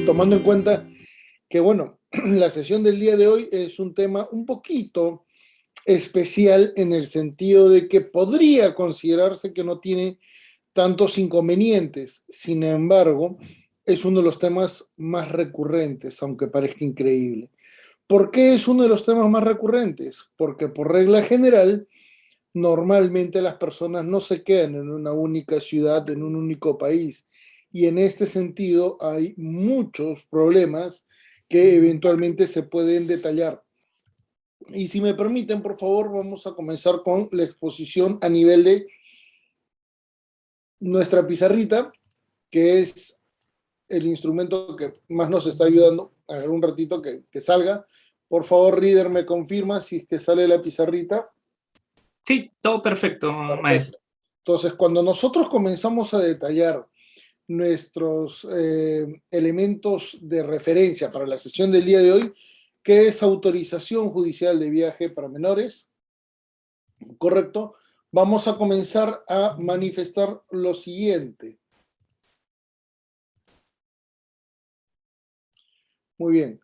tomando en cuenta que, bueno, la sesión del día de hoy es un tema un poquito especial en el sentido de que podría considerarse que no tiene tantos inconvenientes. Sin embargo, es uno de los temas más recurrentes, aunque parezca increíble. ¿Por qué es uno de los temas más recurrentes? Porque por regla general, normalmente las personas no se quedan en una única ciudad, en un único país. Y en este sentido hay muchos problemas que eventualmente se pueden detallar. Y si me permiten, por favor, vamos a comenzar con la exposición a nivel de nuestra pizarrita, que es el instrumento que más nos está ayudando. A ver, un ratito que salga. Por favor, Reader, me confirma si es que sale la pizarrita. Sí, todo perfecto, Perfecto. maestro. Entonces, cuando nosotros comenzamos a detallar nuestros elementos de referencia para la sesión del día de hoy, que es autorización judicial de viaje para menores, ¿correcto? Vamos a comenzar a manifestar lo siguiente. Muy bien.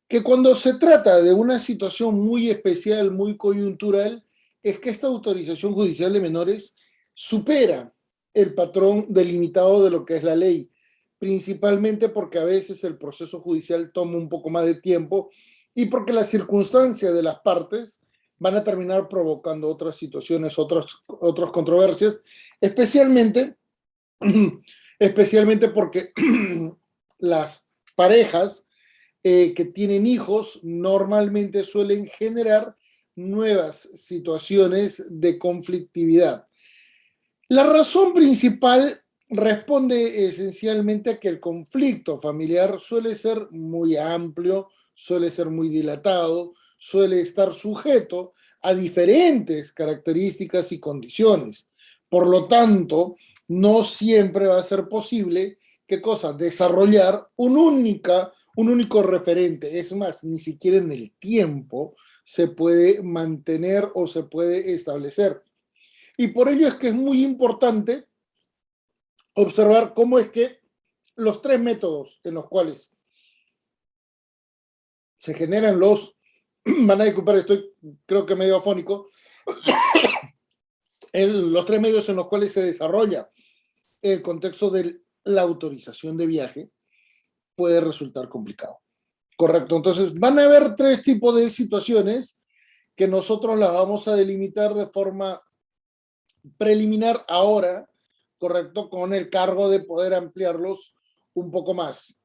Que cuando se trata de una situación muy especial, muy coyuntural, es que esta autorización judicial de menores supera el patrón delimitado de lo que es la ley, principalmente porque a veces el proceso judicial toma un poco más de tiempo y porque las circunstancias de las partes van a terminar provocando otras situaciones, otras controversias, especialmente, especialmente porque las parejas que tienen hijos normalmente suelen generar nuevas situaciones de conflictividad. La razón principal responde esencialmente a que el conflicto familiar suele ser muy amplio, suele ser muy dilatado, suele estar sujeto a diferentes características y condiciones. Por lo tanto, no siempre va a ser posible, ¿qué cosa? Desarrollar un único referente. Es más, ni siquiera en el tiempo se puede mantener o se puede establecer. Y por ello es que es muy importante observar cómo es que los tres métodos en los cuales se generan van a disculpar, estoy creo que medio afónico, los tres medios en los cuales se desarrolla el contexto de la autorización de viaje puede resultar complicado. Correcto, entonces van a haber tres tipos de situaciones que nosotros las vamos a delimitar de forma preliminar ahora, correcto, con el cargo de poder ampliarlos un poco más,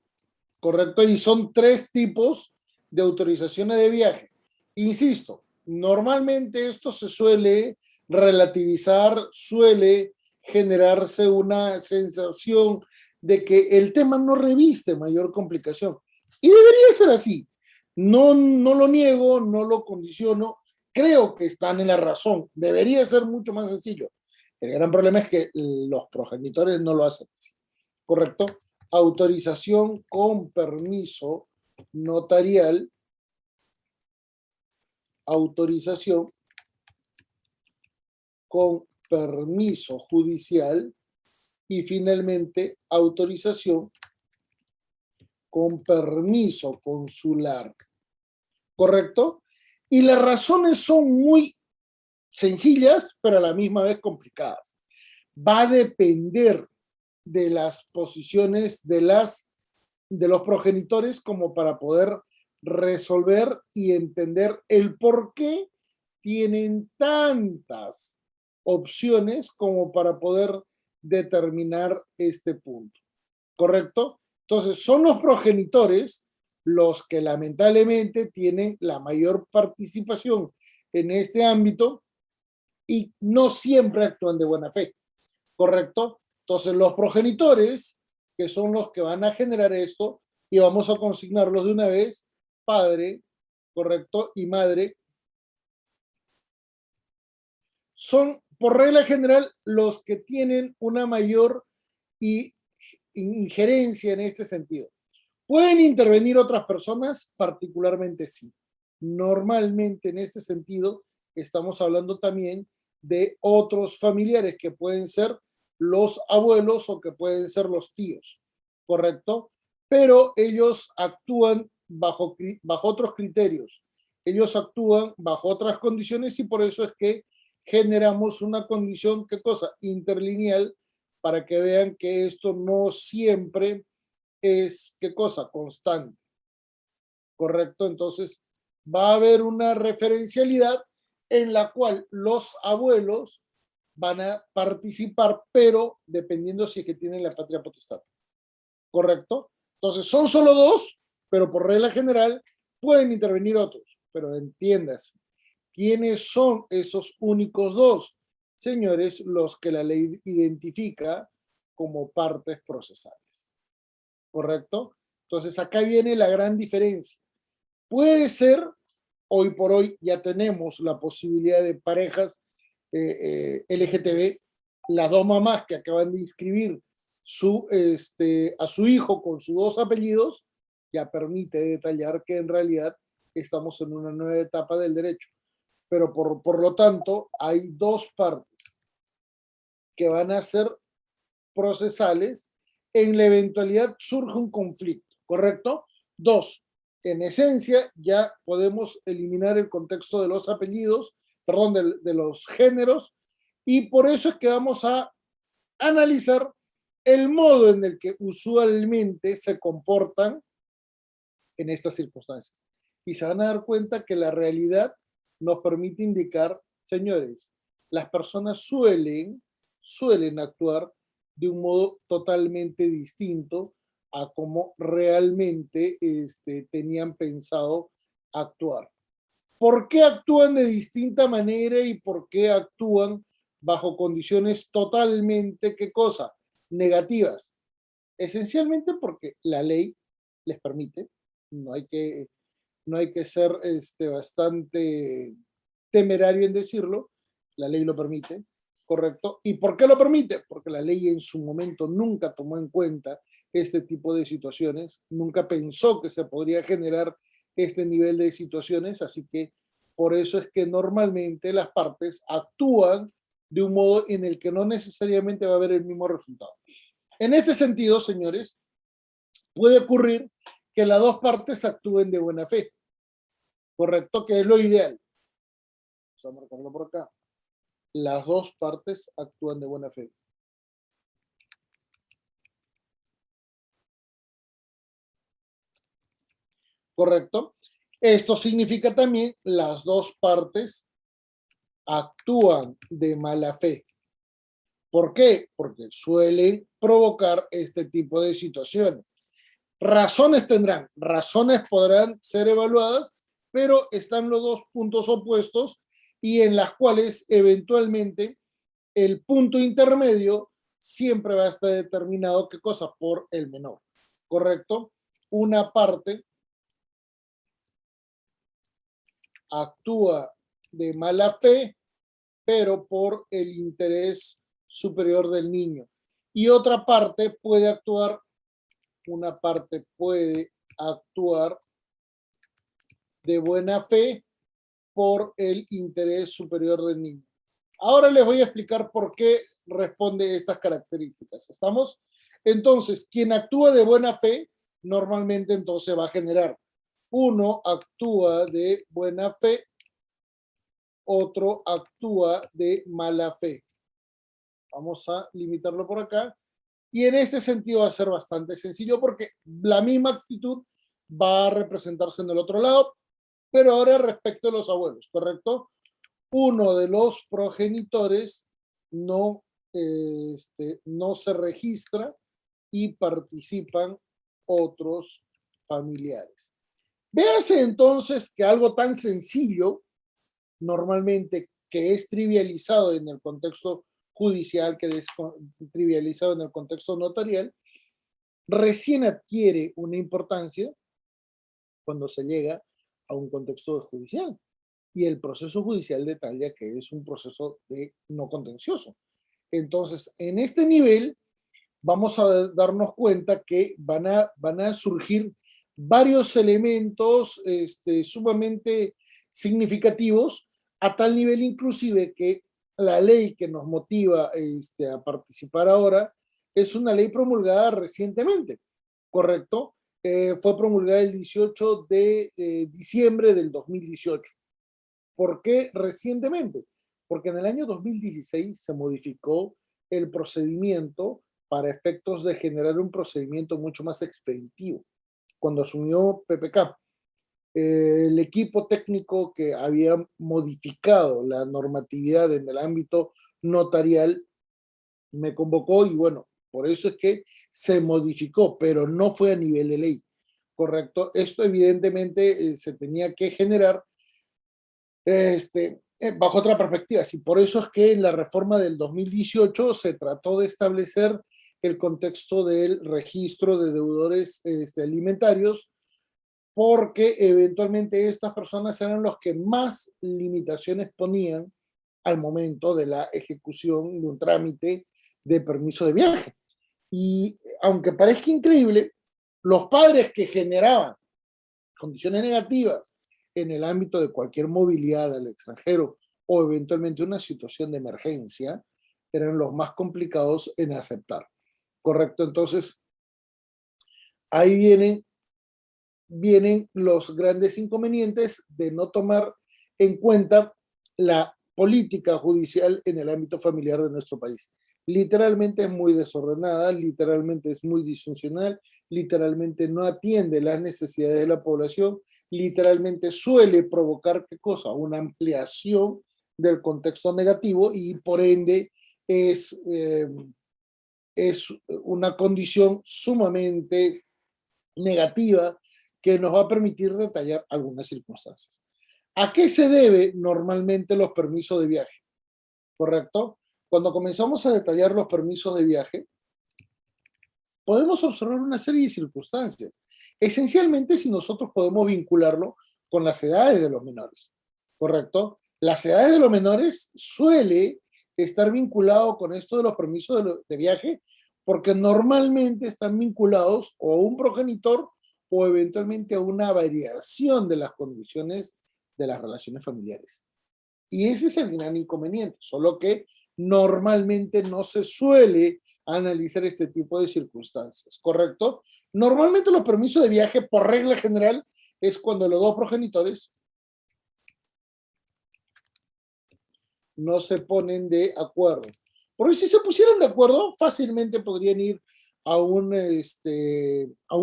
correcto, y son tres tipos de autorizaciones de viaje. Insisto, normalmente esto se suele relativizar, suele generarse una sensación de que el tema no reviste mayor complicación. Y debería ser así. No, no lo niego, no lo condiciono, creo que están en la razón. Debería ser mucho más sencillo. El gran problema es que los progenitores no lo hacen así. ¿Correcto? Autorización con permiso notarial, autorización con permiso judicial y finalmente autorización con permiso consular. ¿Correcto? Y las razones son muy sencillas, pero a la misma vez complicadas. Va a depender de las posiciones de los progenitores como para poder resolver y entender el por qué tienen tantas opciones como para poder determinar este punto. ¿Correcto? Entonces, son los progenitores los que lamentablemente tienen la mayor participación en este ámbito y no siempre actúan de buena fe. ¿Correcto? Entonces, los progenitores, que son los que van a generar esto, y vamos a consignarlos de una vez, padre, ¿correcto? Y madre, son por regla general los que tienen una mayor injerencia en este sentido. ¿Pueden intervenir otras personas? Particularmente sí. Normalmente en este sentido estamos hablando también de otros familiares que pueden ser los abuelos o que pueden ser los tíos, ¿correcto? pero ellos actúan bajo otros criterios. Ellos actúan bajo otras condiciones y por eso es que generamos una condición, ¿qué cosa? Interlineal, para que vean que esto no siempre es, ¿qué cosa? Constante, ¿correcto? Entonces, va a haber una referencialidad en la cual los abuelos van a participar, pero dependiendo si es que tienen la patria potestad, ¿correcto? Entonces, son solo dos, pero por regla general pueden intervenir otros, pero entiendas, ¿quiénes son esos únicos dos? Señores, los que la ley identifica como partes procesales, ¿correcto? Entonces, acá viene la gran diferencia. Puede ser, hoy por hoy ya tenemos la posibilidad de parejas LGTB, las dos mamás que acaban de inscribir a su hijo con sus dos apellidos, ya permite detallar que en realidad estamos en una nueva etapa del derecho. Pero por lo tanto, hay dos partes que van a ser procesales en la eventualidad surge un conflicto, ¿correcto? Dos, en esencia ya podemos eliminar el contexto de los apellidos, perdón, de los géneros, y por eso es que vamos a analizar el modo en el que usualmente se comportan en estas circunstancias. Y se van a dar cuenta que la realidad nos permite indicar, señores, las personas suelen actuar de un modo totalmente distinto a como realmente tenían pensado actuar. ¿Por qué actúan de distinta manera y por qué actúan bajo condiciones totalmente, ¿qué cosa? Negativas. Esencialmente porque la ley les permite, no hay que, no hay que ser bastante temerario en decirlo, la ley lo permite, ¿correcto? ¿Y por qué lo permite? Porque la ley en su momento nunca tomó en cuenta este tipo de situaciones, nunca pensó que se podría generar este nivel de situaciones, así que por eso es que normalmente las partes actúan de un modo en el que no necesariamente va a haber el mismo resultado. En este sentido, señores, puede ocurrir que las dos partes actúen de buena fe, ¿correcto? Que es lo ideal. Vamos a marcarlo por acá. Las dos partes actúan de buena fe. ¿Correcto? Esto significa también las dos partes actúan de mala fe. ¿Por qué? Porque suelen provocar este tipo de situaciones. Razones tendrán, razones podrán ser evaluadas, pero están los dos puntos opuestos y en las cuales eventualmente el punto intermedio siempre va a estar determinado, ¿qué cosa? Por el menor, ¿correcto? Una parte actúa de mala fe, pero por el interés superior del niño. Y otra parte puede actuar, una parte puede actuar de buena fe por el interés superior del niño. Ahora les voy a explicar por qué responde estas características. ¿Estamos? Entonces, quien actúa de buena fe, normalmente entonces va a generar. Uno actúa de buena fe, otro actúa de mala fe. Vamos a limitarlo por acá. Y en este sentido va a ser bastante sencillo porque la misma actitud va a representarse en el otro lado, pero ahora respecto a los abuelos, ¿correcto? Uno de los progenitores no, no se registra y participan otros familiares. Véase entonces que algo tan sencillo, normalmente que es trivializado en el contexto judicial, que es trivializado en el contexto notarial, recién adquiere una importancia cuando se llega a un contexto judicial. Y el proceso judicial detalla que es un proceso de no contencioso. Entonces, en este nivel, vamos a darnos cuenta que van a surgir varios elementos sumamente significativos, a tal nivel inclusive que la ley que nos motiva a participar ahora es una ley promulgada recientemente, ¿correcto? fue promulgada el 18 de diciembre del 2018. ¿Por qué recientemente? Porque en el año 2016 se modificó el procedimiento para efectos de generar un procedimiento mucho más expeditivo. Cuando asumió PPK, el equipo técnico que había modificado la normatividad en el ámbito notarial me convocó y bueno, por eso es que se modificó, pero no fue a nivel de ley, ¿correcto? Esto evidentemente se tenía que generar bajo otra perspectiva. Sí, por eso es que en la reforma del 2018 se trató de establecer el contexto del registro de deudores alimentarios, porque eventualmente estas personas eran los que más limitaciones ponían al momento de la ejecución de un trámite de permiso de viaje. Y aunque parezca increíble, los padres que generaban condiciones negativas en el ámbito de cualquier movilidad al extranjero o eventualmente una situación de emergencia, eran los más complicados en aceptar. ¿Correcto? Entonces, ahí vienen los grandes inconvenientes de no tomar en cuenta la política judicial en el ámbito familiar de nuestro país. Literalmente es muy desordenada, literalmente es muy disfuncional, literalmente no atiende las necesidades de la población, literalmente suele provocar, ¿qué cosa? Una ampliación del contexto negativo y por ende es una condición sumamente negativa que nos va a permitir detallar algunas circunstancias. ¿A qué se debe normalmente los permisos de viaje? ¿Correcto? Cuando comenzamos a detallar los permisos de viaje, podemos observar una serie de circunstancias. Esencialmente, si nosotros podemos vincularlo con las edades de los menores, ¿correcto? Las edades de los menores suele estar vinculado con esto de los permisos de viaje porque normalmente están vinculados o a un progenitor o eventualmente a una variación de las condiciones de las relaciones familiares. Y ese es el gran inconveniente, solo que normalmente no se suele analizar este tipo de circunstancias, ¿correcto? Normalmente los permisos de viaje, por regla general, es cuando los dos progenitores no se ponen de acuerdo. Porque si se pusieran de acuerdo, fácilmente podrían ir a un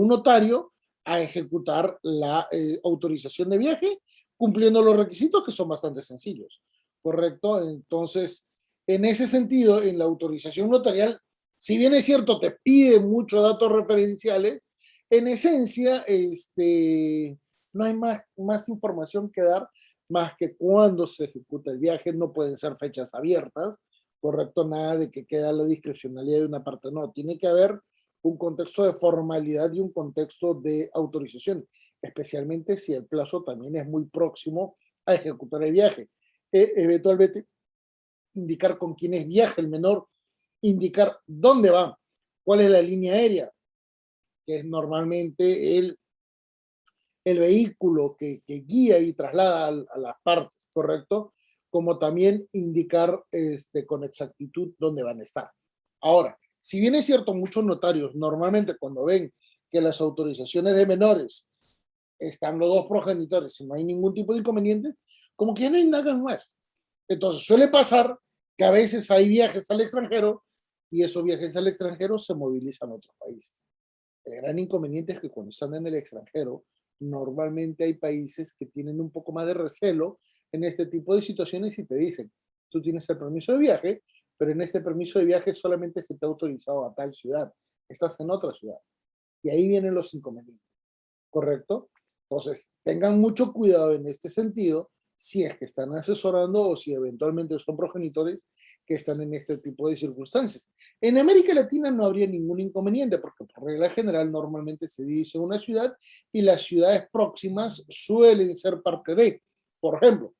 notario a ejecutar la autorización de viaje, cumpliendo los requisitos que son bastante sencillos, ¿correcto? Entonces, en ese sentido, en la autorización notarial, si bien es cierto, te pide muchos datos referenciales, en esencia, no hay más información que dar más que cuando se ejecuta el viaje, no pueden ser fechas abiertas, correcto, nada de que queda la discrecionalidad de una parte, no, tiene que haber un contexto de formalidad y un contexto de autorización, especialmente si el plazo también es muy próximo a ejecutar el viaje. Eventualmente, indicar con quiénes viaja el menor, indicar dónde va, cuál es la línea aérea, que es normalmente el vehículo que guía y traslada a las partes, ¿correcto? Como también indicar con exactitud dónde van a estar. Ahora, si bien es cierto, muchos notarios normalmente cuando ven que las autorizaciones de menores están los dos progenitores y no hay ningún tipo de inconveniente, como que ya no indagan más. Entonces suele pasar que a veces hay viajes al extranjero y esos viajes al extranjero se movilizan a otros países. El gran inconveniente es que cuando están en el extranjero, normalmente hay países que tienen un poco más de recelo en este tipo de situaciones y te dicen, tú tienes el permiso de viaje, pero en este permiso de viaje solamente se te ha autorizado a tal ciudad, estás en otra ciudad. Y ahí vienen los inconvenientes, ¿correcto? Entonces, tengan mucho cuidado en este sentido si es que están asesorando o si eventualmente son progenitores que están en este tipo de circunstancias. En América Latina no habría ningún inconveniente porque por regla general normalmente se dirige a una ciudad y las ciudades próximas suelen ser parte de. Por ejemplo,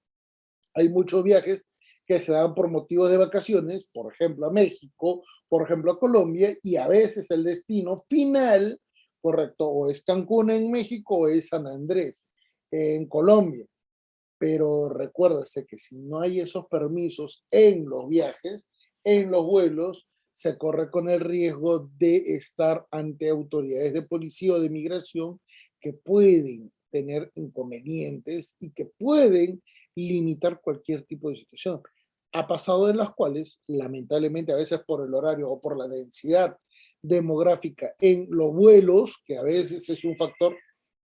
hay muchos viajes que se dan por motivos de vacaciones, por ejemplo a México, por ejemplo a Colombia, y a veces el destino final, correcto, o es Cancún en México o es San Andrés en Colombia. Pero recuérdese que si no hay esos permisos en los viajes, en los vuelos, se corre con el riesgo de estar ante autoridades de policía o de migración que pueden tener inconvenientes y que pueden limitar cualquier tipo de situación. Ha pasado en las cuales, lamentablemente, a veces por el horario o por la densidad demográfica en los vuelos, que a veces es un factor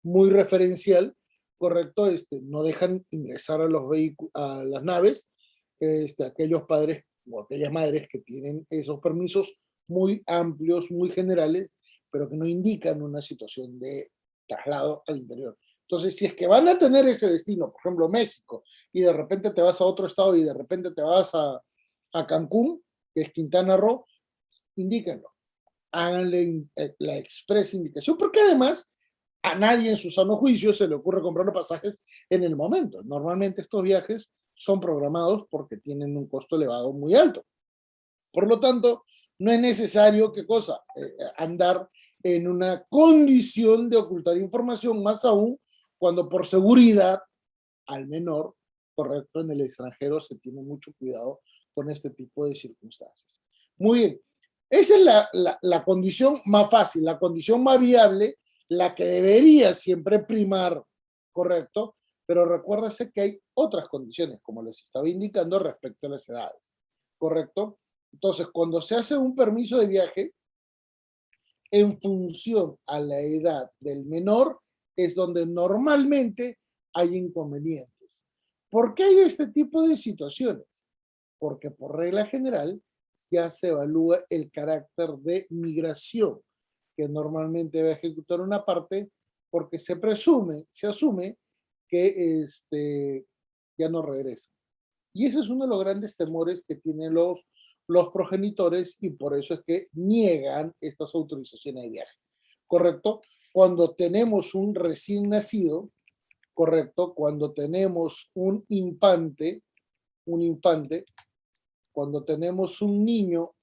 muy referencial, correcto, no dejan ingresar a los vehículos, a las naves, aquellos padres o aquellas madres que tienen esos permisos muy amplios, muy generales, pero que no indican una situación de traslado al interior. Entonces, si es que van a tener ese destino, por ejemplo, México, y de repente te vas a otro estado y de repente te vas a Cancún, que es Quintana Roo, indíquenlo. Háganle la expresa indicación, porque además a nadie en su sano juicio se le ocurre comprar los pasajes en el momento. Normalmente estos viajes son programados porque tienen un costo elevado muy alto. Por lo tanto, no es necesario, ¿qué cosa? Andar en una condición de ocultar información, más aún cuando por seguridad al menor, correcto, en el extranjero se tiene mucho cuidado con este tipo de circunstancias. Muy bien, esa es la condición más fácil, la condición más viable, la que debería siempre primar, correcto, pero recuérdase que hay otras condiciones, como les estaba indicando respecto a las edades, correcto. Entonces, cuando se hace un permiso de viaje, en función a la edad del menor, es donde normalmente hay inconvenientes. ¿Por qué hay este tipo de situaciones? Porque por regla general ya se evalúa el carácter de migración que normalmente va a ejecutar una parte porque se presume, se asume que ya no regresa. Y ese es uno de los grandes temores que tienen los progenitores y por eso es que niegan estas autorizaciones de viaje. ¿Correcto? Cuando tenemos un recién nacido, ¿correcto? Cuando tenemos un infante, cuando tenemos un niño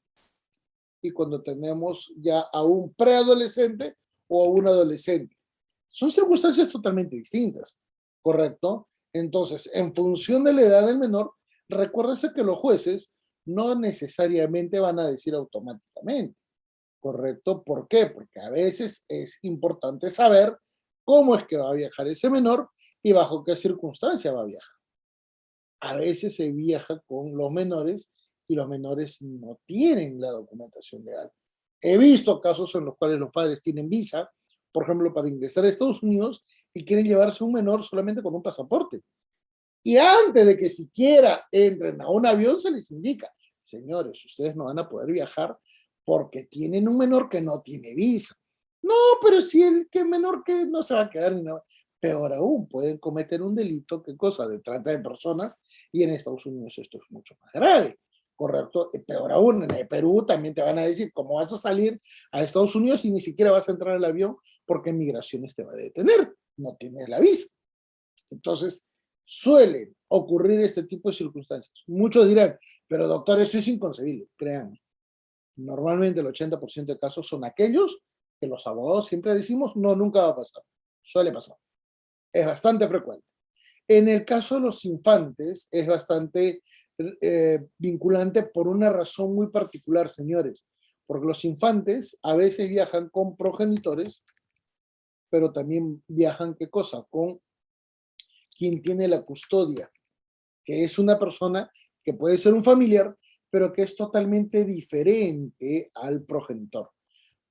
y cuando tenemos ya a un preadolescente o a un adolescente. Son circunstancias totalmente distintas, ¿correcto? Entonces, en función de la edad del menor, recuérdese que los jueces no necesariamente van a decir automáticamente, ¿correcto? ¿Por qué? Porque a veces es importante saber cómo es que va a viajar ese menor y bajo qué circunstancia va a viajar. A veces se viaja con los menores y los menores no tienen la documentación legal. He visto casos en los cuales los padres tienen visa, por ejemplo, para ingresar a Estados Unidos y quieren llevarse un menor solamente con un pasaporte. Y antes de que siquiera entren a un avión se les indica, señores, ustedes no van a poder viajar porque tienen un menor que no tiene visa. No, pero si el que menor que no se va a quedar ni nada. Peor aún, pueden cometer un delito, ¿qué cosa? De trata de personas, y en Estados Unidos esto es mucho más grave, ¿correcto? Peor aún, en el Perú también te van a decir cómo vas a salir a Estados Unidos y ni siquiera vas a entrar al avión porque migraciones te va a detener, no tienes la visa. Entonces, suelen ocurrir este tipo de circunstancias. Muchos dirán, pero doctor, eso es inconcebible. Créanme, normalmente el 80% de casos son aquellos que los abogados siempre decimos, no, nunca va a pasar. Suele pasar. Es bastante frecuente. En el caso de los infantes, es bastante vinculante por una razón muy particular, señores. Porque los infantes a veces viajan con progenitores, pero también viajan, ¿qué cosa? Con quien tiene la custodia, que es una persona que puede ser un familiar, pero que es totalmente diferente al progenitor.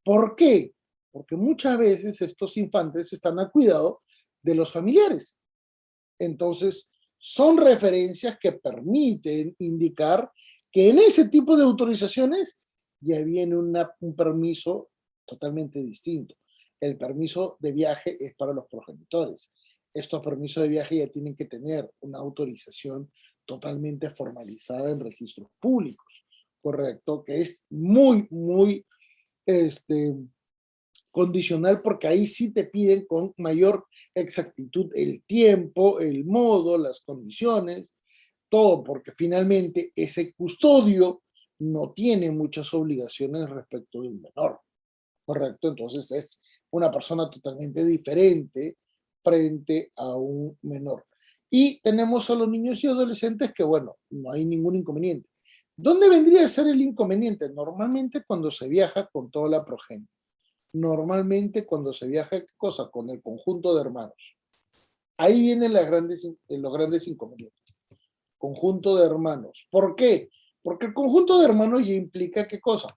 ¿Por qué? Porque muchas veces estos infantes están a cuidado de los familiares. Entonces, son referencias que permiten indicar que en ese tipo de autorizaciones ya viene un permiso totalmente distinto. El permiso de viaje es para los progenitores. Estos permisos de viaje ya tienen que tener una autorización totalmente formalizada en registros públicos, ¿correcto? Que es muy, muy condicional porque ahí sí te piden con mayor exactitud el tiempo, el modo, las condiciones, todo, porque finalmente ese custodio no tiene muchas obligaciones respecto de un menor, ¿correcto? Entonces es una persona totalmente diferente frente a un menor. Y tenemos a los niños y adolescentes que, bueno, no hay ningún inconveniente. ¿Dónde vendría a ser el inconveniente? Normalmente cuando se viaja con toda la progenie. Normalmente cuando se viaja, ¿qué cosa? Con el conjunto de hermanos. Ahí vienen los grandes inconvenientes. Conjunto de hermanos. ¿Por qué? Porque el conjunto de hermanos ya implica ¿qué cosa?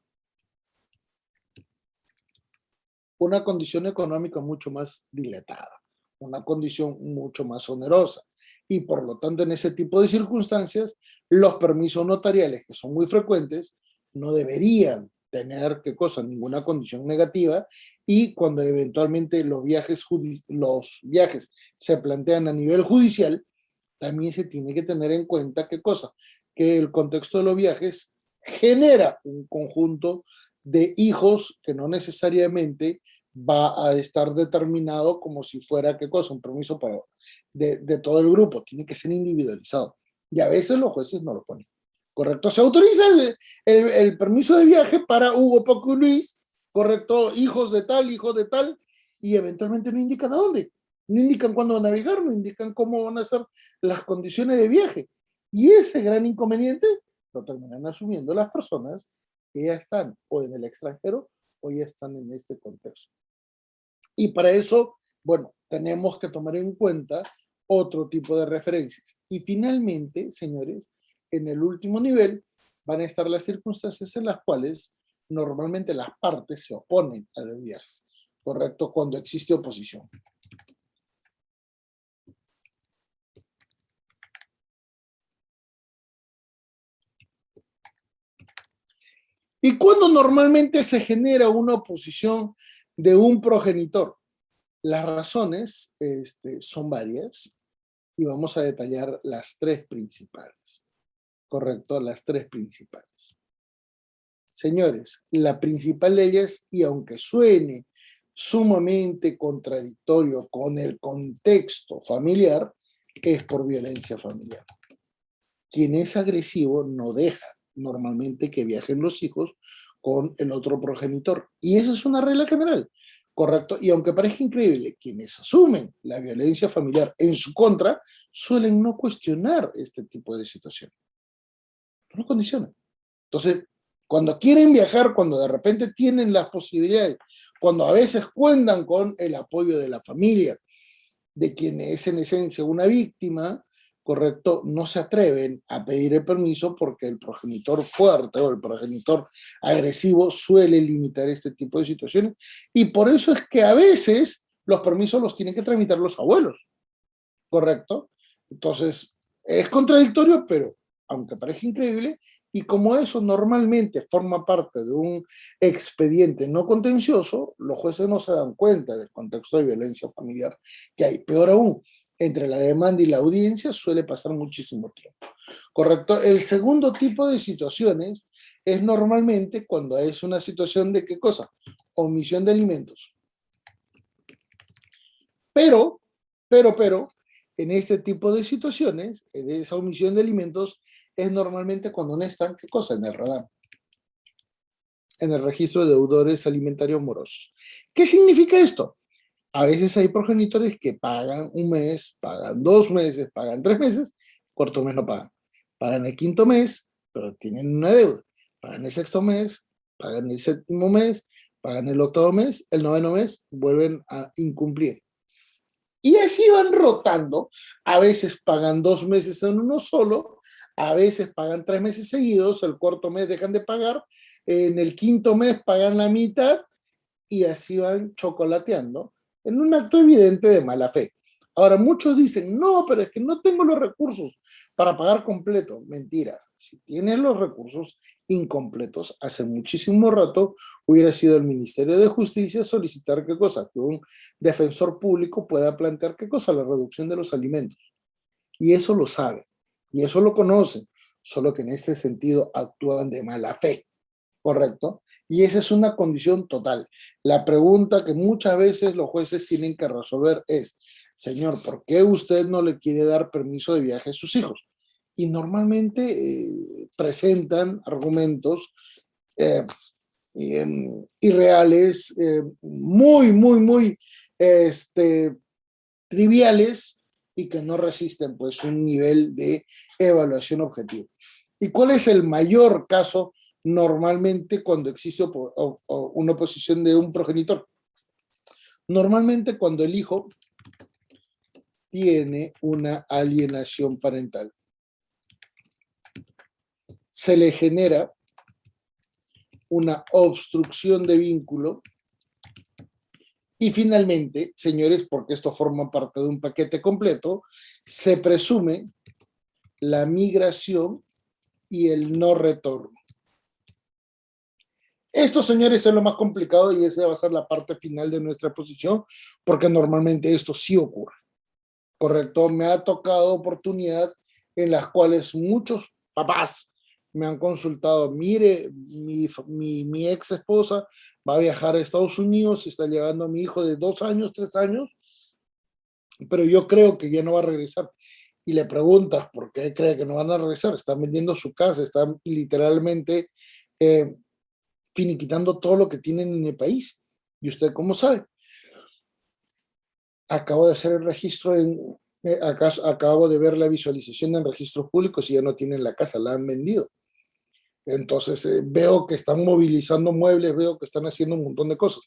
Una condición económica mucho más dilatada, una condición mucho más onerosa. Y por lo tanto, en ese tipo de circunstancias, los permisos notariales, que son muy frecuentes, no deberían tener, ¿qué cosa? Ninguna condición negativa, y cuando eventualmente los viajes se plantean a nivel judicial, también se tiene que tener en cuenta, ¿qué cosa? Que el contexto de los viajes genera un conjunto de hijos que no necesariamente va a estar determinado como si fuera, ¿qué cosa? Un permiso de todo el grupo, tiene que ser individualizado. Y a veces los jueces no lo ponen. ¿Correcto? Se autoriza el permiso de viaje para Hugo, Paco y Luis, ¿correcto? Hijos de tal, y eventualmente no indican a dónde. No indican cuándo van a viajar, no indican cómo van a ser las condiciones de viaje. Y ese gran inconveniente lo terminan asumiendo las personas que ya están o en el extranjero o ya están en este contexto. Y para eso, bueno, tenemos que tomar en cuenta otro tipo de referencias. Y finalmente, señores, en el último nivel van a estar las circunstancias en las cuales normalmente las partes se oponen a los viajes, ¿correcto? Cuando existe oposición. ¿Y cuándo normalmente se genera una oposición de un progenitor? Las razones son varias y vamos a detallar las tres principales. ¿Correcto? Las tres principales. Señores, la principal de ellas, y aunque suene sumamente contradictorio con el contexto familiar, es por violencia familiar. Quien es agresivo no deja normalmente que viajen los hijos con el otro progenitor. Y esa es una regla general, ¿correcto? Y aunque parezca increíble, quienes asumen la violencia familiar en su contra suelen no cuestionar este tipo de situaciones. No lo condicionan. Entonces, cuando quieren viajar, cuando de repente tienen las posibilidades, cuando a veces cuentan con el apoyo de la familia, de quien es en esencia una víctima, ¿correcto? No se atreven a pedir el permiso porque el progenitor fuerte o el progenitor agresivo suele limitar este tipo de situaciones, y por eso es que a veces los permisos los tienen que tramitar los abuelos, ¿correcto? Entonces, es contradictorio, pero aunque parezca increíble, y como eso normalmente forma parte de un expediente no contencioso, los jueces no se dan cuenta del contexto de violencia familiar que hay. Peor aún, entre la demanda y la audiencia suele pasar muchísimo tiempo. ¿Correcto? El segundo tipo de situaciones es normalmente cuando es una situación de ¿qué cosa? Omisión de alimentos. Pero, en este tipo de situaciones, en esa omisión de alimentos, es normalmente cuando no están, ¿qué cosa? En el radar, en el registro de deudores alimentarios morosos. ¿Qué significa esto? A veces hay progenitores que pagan un mes, pagan 2 meses, pagan 3 meses, cuarto mes no pagan. Pagan el quinto mes, pero tienen una deuda. Pagan el sexto mes, pagan el séptimo mes, pagan el octavo mes, el noveno mes, vuelven a incumplir. Y así van rotando, a veces pagan 2 meses en uno solo, a veces pagan 3 meses seguidos, el cuarto mes dejan de pagar, en el quinto mes pagan la mitad, y así van chocolateando en un acto evidente de mala fe. Ahora, muchos dicen, no, pero es que no tengo los recursos para pagar completo. Mentira, si tienes los recursos incompletos, hace muchísimo rato hubiera sido el Ministerio de Justicia solicitar qué cosa, que un defensor público pueda plantear qué cosa, la reducción de los alimentos. Y eso lo saben, y eso lo conocen, solo que en este sentido actúan de mala fe. ¿Correcto? Y esa es una condición total. La pregunta que muchas veces los jueces tienen que resolver es, señor, ¿por qué usted no le quiere dar permiso de viaje a sus hijos? Y normalmente presentan argumentos eh, irreales, muy triviales, y que no resisten pues un nivel de evaluación objetivo. ¿Y cuál es el mayor caso normalmente cuando existe una oposición de un progenitor? Normalmente cuando el hijo tiene una alienación parental. Se le genera una obstrucción de vínculo y finalmente, señores, porque esto forma parte de un paquete completo, se presume la migración y el no retorno. Esto, señores, es lo más complicado y esa va a ser la parte final de nuestra exposición, porque normalmente esto sí ocurre, ¿correcto? Me ha tocado oportunidad en las cuales muchos papás me han consultado, mire, mi ex esposa va a viajar a Estados Unidos, está llegando mi hijo de 2 años, 3 años, pero yo creo que ya no va a regresar. Y le preguntas, ¿por qué cree que no van a regresar? Están vendiendo su casa, están literalmente finiquitando todo lo que tienen en el país. ¿Y usted cómo sabe? Acabo de hacer el registro acabo de ver la visualización en registros públicos y ya no tienen la casa, la han vendido. Entonces veo que están movilizando muebles, veo que están haciendo un montón de cosas.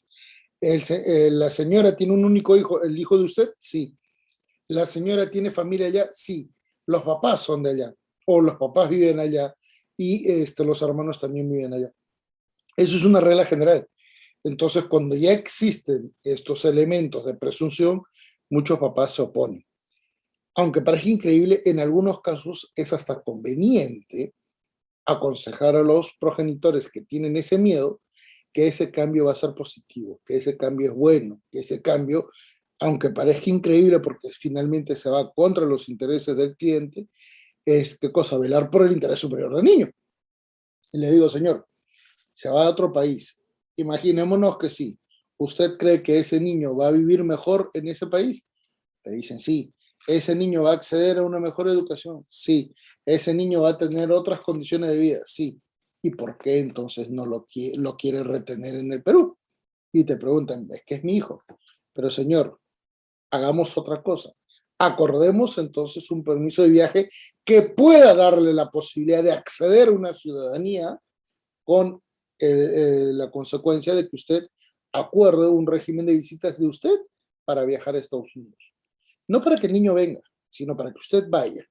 La señora tiene un único hijo, ¿el hijo de usted? Sí. ¿La señora tiene familia allá? Sí. Los papás son de allá, o los papás viven allá, y los hermanos también viven allá. Eso es una regla general. Entonces, cuando ya existen estos elementos de presunción, muchos papás se oponen. Aunque parezca increíble, en algunos casos es hasta conveniente aconsejar a los progenitores que tienen ese miedo que ese cambio va a ser positivo, que ese cambio es bueno, que ese cambio, aunque parezca increíble porque finalmente se va contra los intereses del cliente, es, ¿qué cosa? Velar por el interés superior del niño. Y le digo, señor, se va a otro país. Imaginémonos que sí. ¿Usted cree que ese niño va a vivir mejor en ese país? Le dicen sí. ¿Ese niño va a acceder a una mejor educación? Sí. ¿Ese niño va a tener otras condiciones de vida? Sí. ¿Y por qué entonces no lo quiere retener en el Perú? Y te preguntan, es que es mi hijo. Pero señor, hagamos otra cosa. Acordemos entonces un permiso de viaje que pueda darle la posibilidad de acceder a una ciudadanía con la consecuencia de que usted acuerde un régimen de visitas de usted para viajar a Estados Unidos. No para que el niño venga, sino para que usted vaya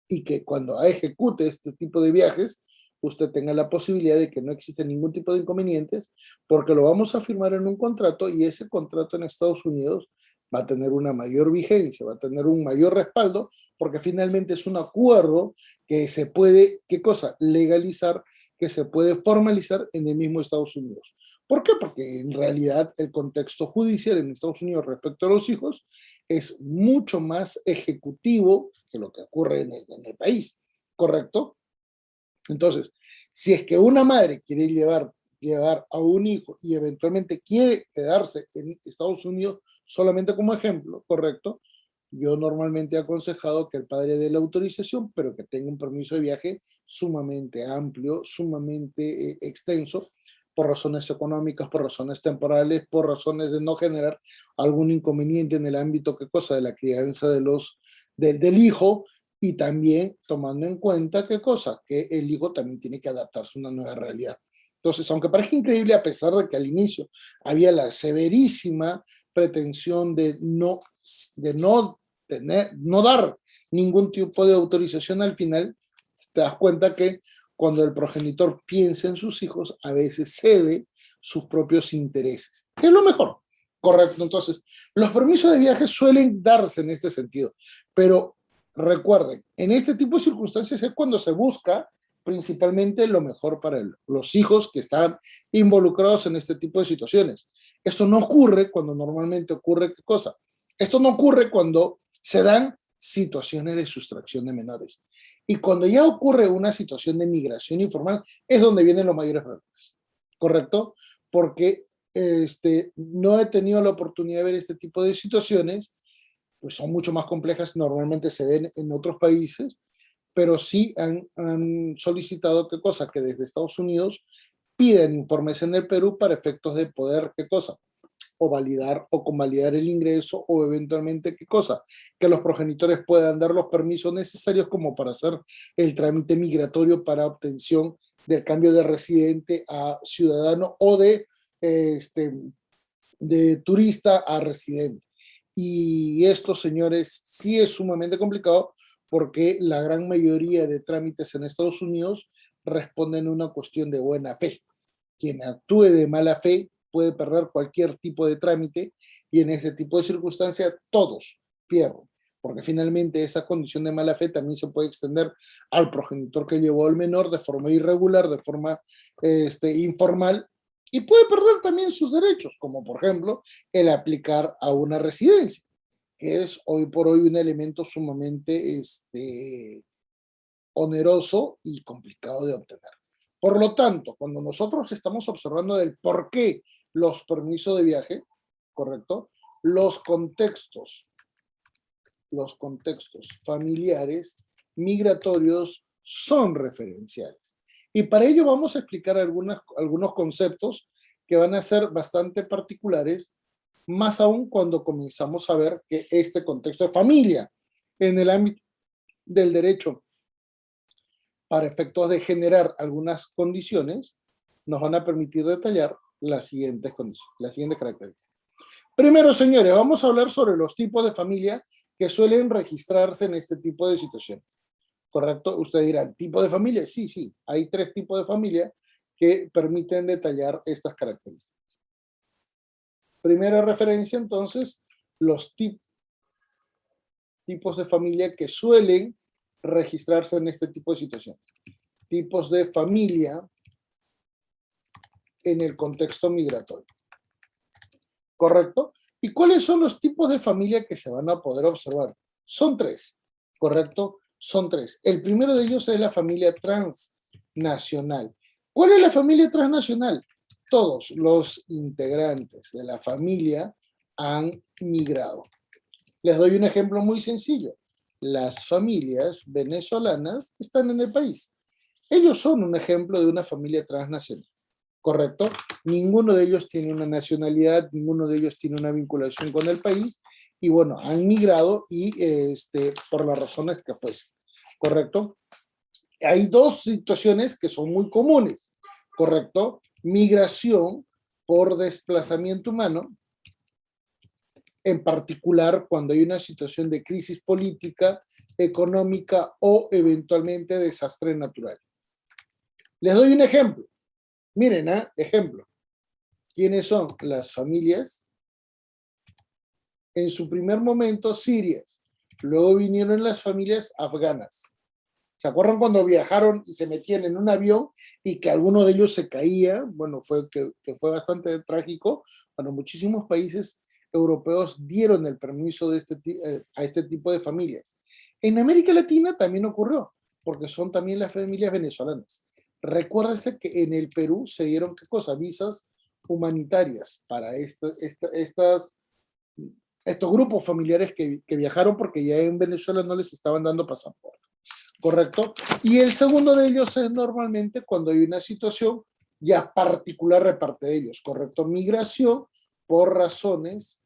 y que cuando ejecute este tipo de viajes, usted tenga la posibilidad de que no existe ningún tipo de inconvenientes, porque lo vamos a firmar en un contrato y ese contrato en Estados Unidos va a tener una mayor vigencia, va a tener un mayor respaldo, porque finalmente es un acuerdo que se puede, ¿qué cosa? Legalizar, que se puede formalizar en el mismo Estados Unidos. ¿Por qué? Porque en realidad el contexto judicial en Estados Unidos respecto a los hijos es mucho más ejecutivo que lo que ocurre en el país, ¿correcto? Entonces, si es que una madre quiere llevar a un hijo y eventualmente quiere quedarse en Estados Unidos solamente como ejemplo, ¿correcto? Yo normalmente he aconsejado que el padre dé la autorización, pero que tenga un permiso de viaje sumamente amplio, sumamente extenso, por razones económicas, por razones temporales, por razones de no generar algún inconveniente en el ámbito, ¿qué cosa? De la crianza del hijo, y también tomando en cuenta, ¿qué cosa? Que el hijo también tiene que adaptarse a una nueva realidad. Entonces, aunque parezca increíble, a pesar de que al inicio había la severísima pretensión no dar ningún tipo de autorización al final, te das cuenta que cuando el progenitor piensa en sus hijos, a veces cede sus propios intereses, que es lo mejor, correcto. Entonces, los permisos de viaje suelen darse en este sentido, pero recuerden, en este tipo de circunstancias es cuando se busca principalmente lo mejor para los hijos que están involucrados en este tipo de situaciones. Esto no ocurre cuando normalmente ocurre, ¿qué cosa? Esto no ocurre cuando se dan situaciones de sustracción de menores. Y cuando ya ocurre una situación de migración informal, es donde vienen los mayores problemas, ¿correcto? Porque no he tenido la oportunidad de ver este tipo de situaciones, pues son mucho más complejas, normalmente se ven en otros países, pero sí han solicitado, ¿qué cosa? Que desde Estados Unidos piden informes en el Perú para efectos de poder, ¿qué cosa? o validar o convalidar el ingreso, o eventualmente, ¿qué cosa? Que los progenitores puedan dar los permisos necesarios como para hacer el trámite migratorio para obtención del cambio de residente a ciudadano o de turista a residente. Y esto, señores, sí es sumamente complicado porque la gran mayoría de trámites en Estados Unidos responden a una cuestión de buena fe. Quien actúe de mala fe puede perder cualquier tipo de trámite y en ese tipo de circunstancias todos pierden, porque finalmente esa condición de mala fe también se puede extender al progenitor que llevó al menor de forma irregular, de forma informal, y puede perder también sus derechos, como por ejemplo el aplicar a una residencia, que es hoy por hoy un elemento sumamente oneroso y complicado de obtener. Por lo tanto, cuando nosotros estamos observando del por qué los permisos de viaje, ¿correcto? Los contextos familiares, migratorios, son referenciales. Y para ello vamos a explicar algunos conceptos que van a ser bastante particulares, más aún cuando comenzamos a ver que este contexto de familia en el ámbito del derecho para efectos de generar algunas condiciones, nos van a permitir detallar las siguientes condiciones, las siguientes características. Primero, señores, vamos a hablar sobre los tipos de familia que suelen registrarse en este tipo de situaciones. ¿Correcto? Ustedes dirán, ¿tipo de familia? Sí, sí, hay 3 tipos de familia que permiten detallar estas características. Primera referencia, entonces, los tipos de familia que suelen registrarse en este tipo de situaciones. Tipos de familia en el contexto migratorio. ¿Correcto? ¿Y cuáles son los tipos de familia que se van a poder observar? Son 3, ¿correcto? Son 3. El primero de ellos es la familia transnacional. ¿Cuál es la familia transnacional? Todos los integrantes de la familia han migrado. Les doy un ejemplo muy sencillo. Las familias venezolanas están en el país. Ellos son un ejemplo de una familia transnacional. ¿Correcto? Ninguno de ellos tiene una nacionalidad, ninguno de ellos tiene una vinculación con el país, y bueno, han migrado y por las razones que fuesen. ¿Correcto? Hay 2 situaciones que son muy comunes. ¿Correcto? Migración por desplazamiento humano, en particular cuando hay una situación de crisis política, económica o eventualmente desastre natural. Les doy un ejemplo. Miren, ejemplo. ¿Quiénes son? Las familias, en su primer momento, sirias. Luego vinieron las familias afganas. ¿Se acuerdan cuando viajaron y se metían en un avión y que alguno de ellos se caía? Bueno, que fue bastante trágico. Bueno, muchísimos países europeos dieron el permiso de a este tipo de familias. En América Latina también ocurrió, porque son también las familias venezolanas. Recuérdese que en el Perú se dieron, ¿qué cosa? Visas humanitarias para estos grupos familiares que viajaron porque ya en Venezuela no les estaban dando pasaporte. ¿Correcto? Y el segundo de ellos es normalmente cuando hay una situación ya particular de parte de ellos, ¿correcto? Migración por razones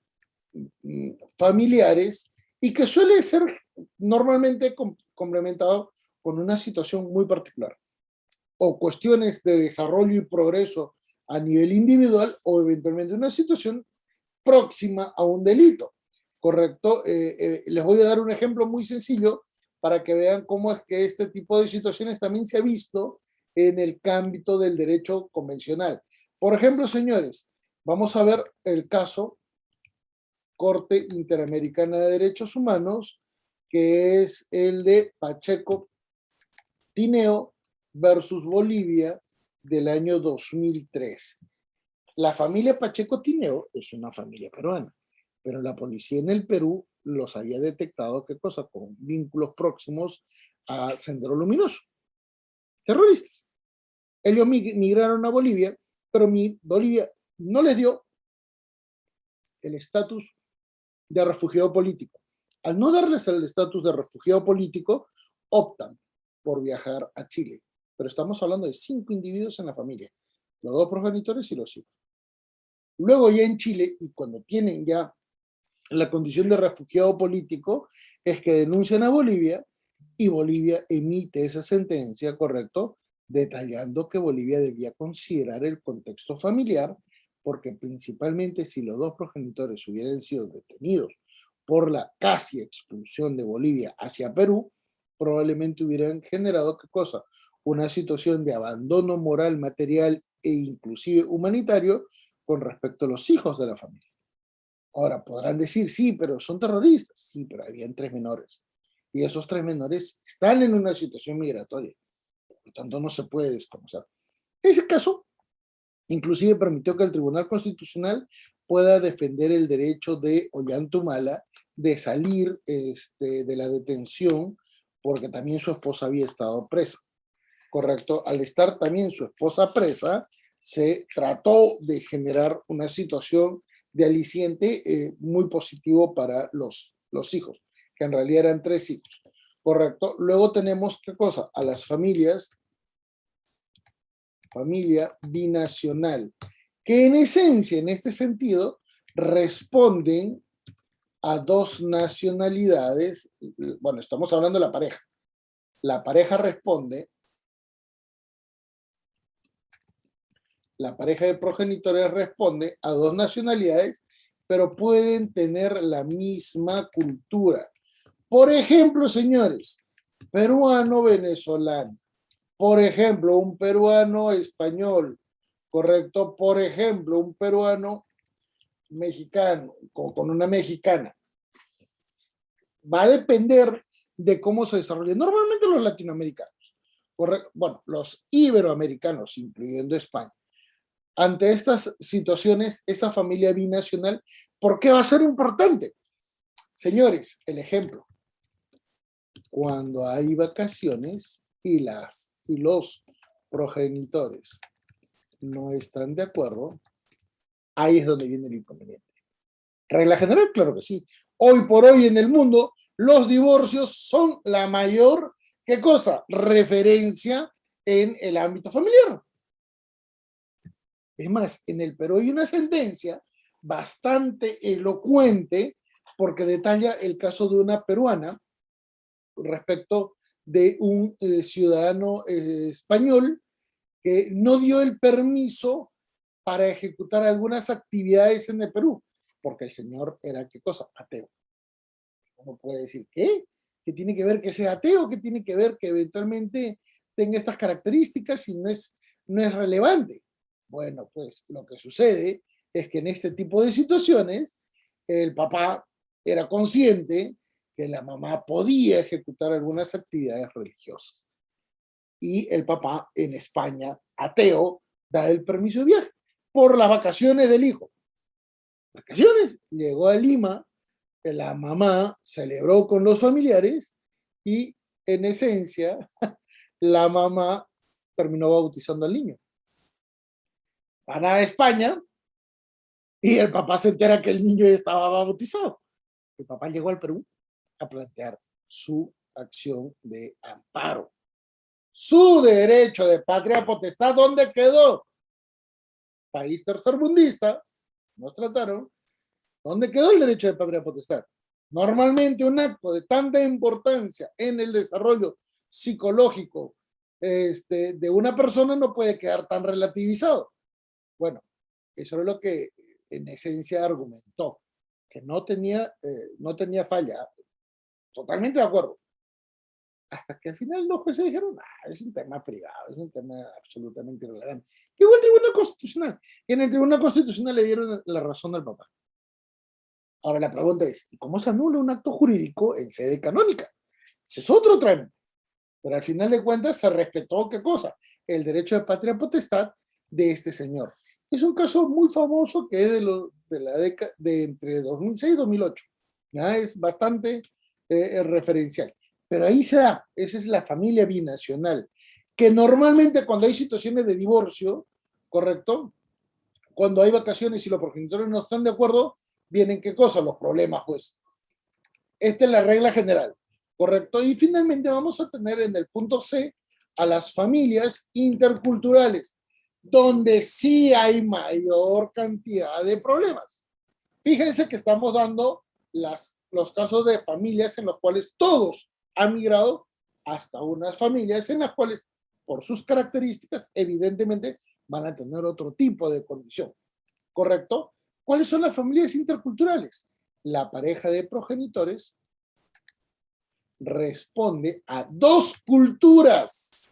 familiares y que suele ser normalmente complementado con una situación muy particular o cuestiones de desarrollo y progreso a nivel individual o eventualmente una situación próxima a un delito, ¿correcto? Les voy a dar un ejemplo muy sencillo para que vean cómo es que este tipo de situaciones también se ha visto en el ámbito del derecho convencional. Por ejemplo, señores, vamos a ver el caso Corte Interamericana de Derechos Humanos, que es el de Pacheco Tineo versus Bolivia del año 2003. La familia Pacheco Tineo es una familia peruana, pero la policía en el Perú los había detectado, ¿qué cosa? Con vínculos próximos a Sendero Luminoso. Terroristas. Ellos migraron a Bolivia, pero Bolivia no les dio el estatus de refugiado político. Al no darles el estatus de refugiado político, optan por viajar a Chile. Pero estamos hablando de 5 individuos en la familia, los 2 progenitores y los hijos. Luego ya en Chile, y cuando tienen ya la condición de refugiado político, es que denuncian a Bolivia y Bolivia emite esa sentencia, ¿correcto? Detallando que Bolivia debía considerar el contexto familiar, porque principalmente si los dos progenitores hubieran sido detenidos por la casi expulsión de Bolivia hacia Perú, probablemente hubieran generado, ¿qué cosa? Una situación de abandono moral, material e inclusive humanitario con respecto a los hijos de la familia. Ahora, podrán decir, sí, pero son terroristas. Sí, pero habían 3 menores. Y esos 3 menores están en una situación migratoria. Por lo tanto, no se puede desconocer. Ese caso, inclusive permitió que el Tribunal Constitucional pueda defender el derecho de Ollantumala de salir de la detención, porque también su esposa había estado presa. Correcto, al estar también su esposa presa, se trató de generar una situación de aliciente muy positivo para los hijos, que en realidad eran 3 hijos. Correcto, luego tenemos, ¿qué cosa? A las familia binacional, que en esencia, en este sentido, responden a 2 nacionalidades. Bueno, estamos hablando de la pareja. La pareja responde, la pareja de progenitores responde a 2 nacionalidades, pero pueden tener la misma cultura. Por ejemplo, señores, peruano-venezolano. Por ejemplo, un peruano-español, ¿correcto? Por ejemplo, un peruano-mexicano, con una mexicana. Va a depender de cómo se desarrolle. Normalmente los latinoamericanos, ¿correcto? Bueno, los iberoamericanos, incluyendo España. Ante estas situaciones, esa familia binacional, ¿por qué va a ser importante? Señores, el ejemplo. Cuando hay vacaciones y los progenitores no están de acuerdo, ahí es donde viene el inconveniente. Regla general, claro que sí. Hoy por hoy en el mundo, los divorcios son la mayor, ¿qué cosa? Referencia en el ámbito familiar. Es más, en el Perú hay una sentencia bastante elocuente porque detalla el caso de una peruana respecto de un ciudadano español que no dio el permiso para ejecutar algunas actividades en el Perú, porque el señor era, ¿qué cosa? Ateo. Uno puede decir, ¿qué? ¿Qué tiene que ver que sea ateo? ¿Qué tiene que ver que eventualmente tenga estas características y no es relevante? Bueno, pues lo que sucede es que en este tipo de situaciones el papá era consciente que la mamá podía ejecutar algunas actividades religiosas. Y el papá en España, ateo, da el permiso de viaje por las vacaciones del hijo. Vacaciones, llegó a Lima, la mamá celebró con los familiares y en esencia la mamá terminó bautizando al niño. Van a España y el papá se entera que el niño ya estaba bautizado. El papá llegó al Perú a plantear su acción de amparo. Su derecho de patria potestad, ¿dónde quedó? País tercermundista, nos trataron, ¿dónde quedó el derecho de patria potestad? Normalmente un acto de tanta importancia en el desarrollo psicológico de una persona no puede quedar tan relativizado. Bueno, eso es lo que en esencia argumentó, que no tenía falla. Totalmente de acuerdo. Hasta que al final los jueces dijeron, es un tema privado, es un tema absolutamente irrelevante. Llegó el Tribunal Constitucional, y en el Tribunal Constitucional le dieron la razón al papá. Ahora la pregunta es, ¿cómo se anula un acto jurídico en sede canónica? Ese es otro trámite. Pero al final de cuentas se respetó, ¿qué cosa? El derecho de patria potestad de este señor. Es un caso muy famoso que es de la década de entre 2006 y 2008. ¿Ya? Es bastante referencial. Pero ahí se da, esa es la familia binacional, que normalmente cuando hay situaciones de divorcio, ¿correcto? Cuando hay vacaciones y los progenitores no están de acuerdo, vienen qué cosa, los problemas, pues. Esta es la regla general, ¿correcto? Y finalmente vamos a tener en el punto C a las familias interculturales. donde sí hay mayor cantidad de problemas. Fíjense que estamos dando los casos de familias en los cuales todos han migrado hasta unas familias en las cuales, por sus características, evidentemente van a tener otro tipo de condición. ¿Correcto? ¿Cuáles son las familias interculturales? La pareja de progenitores responde a dos culturas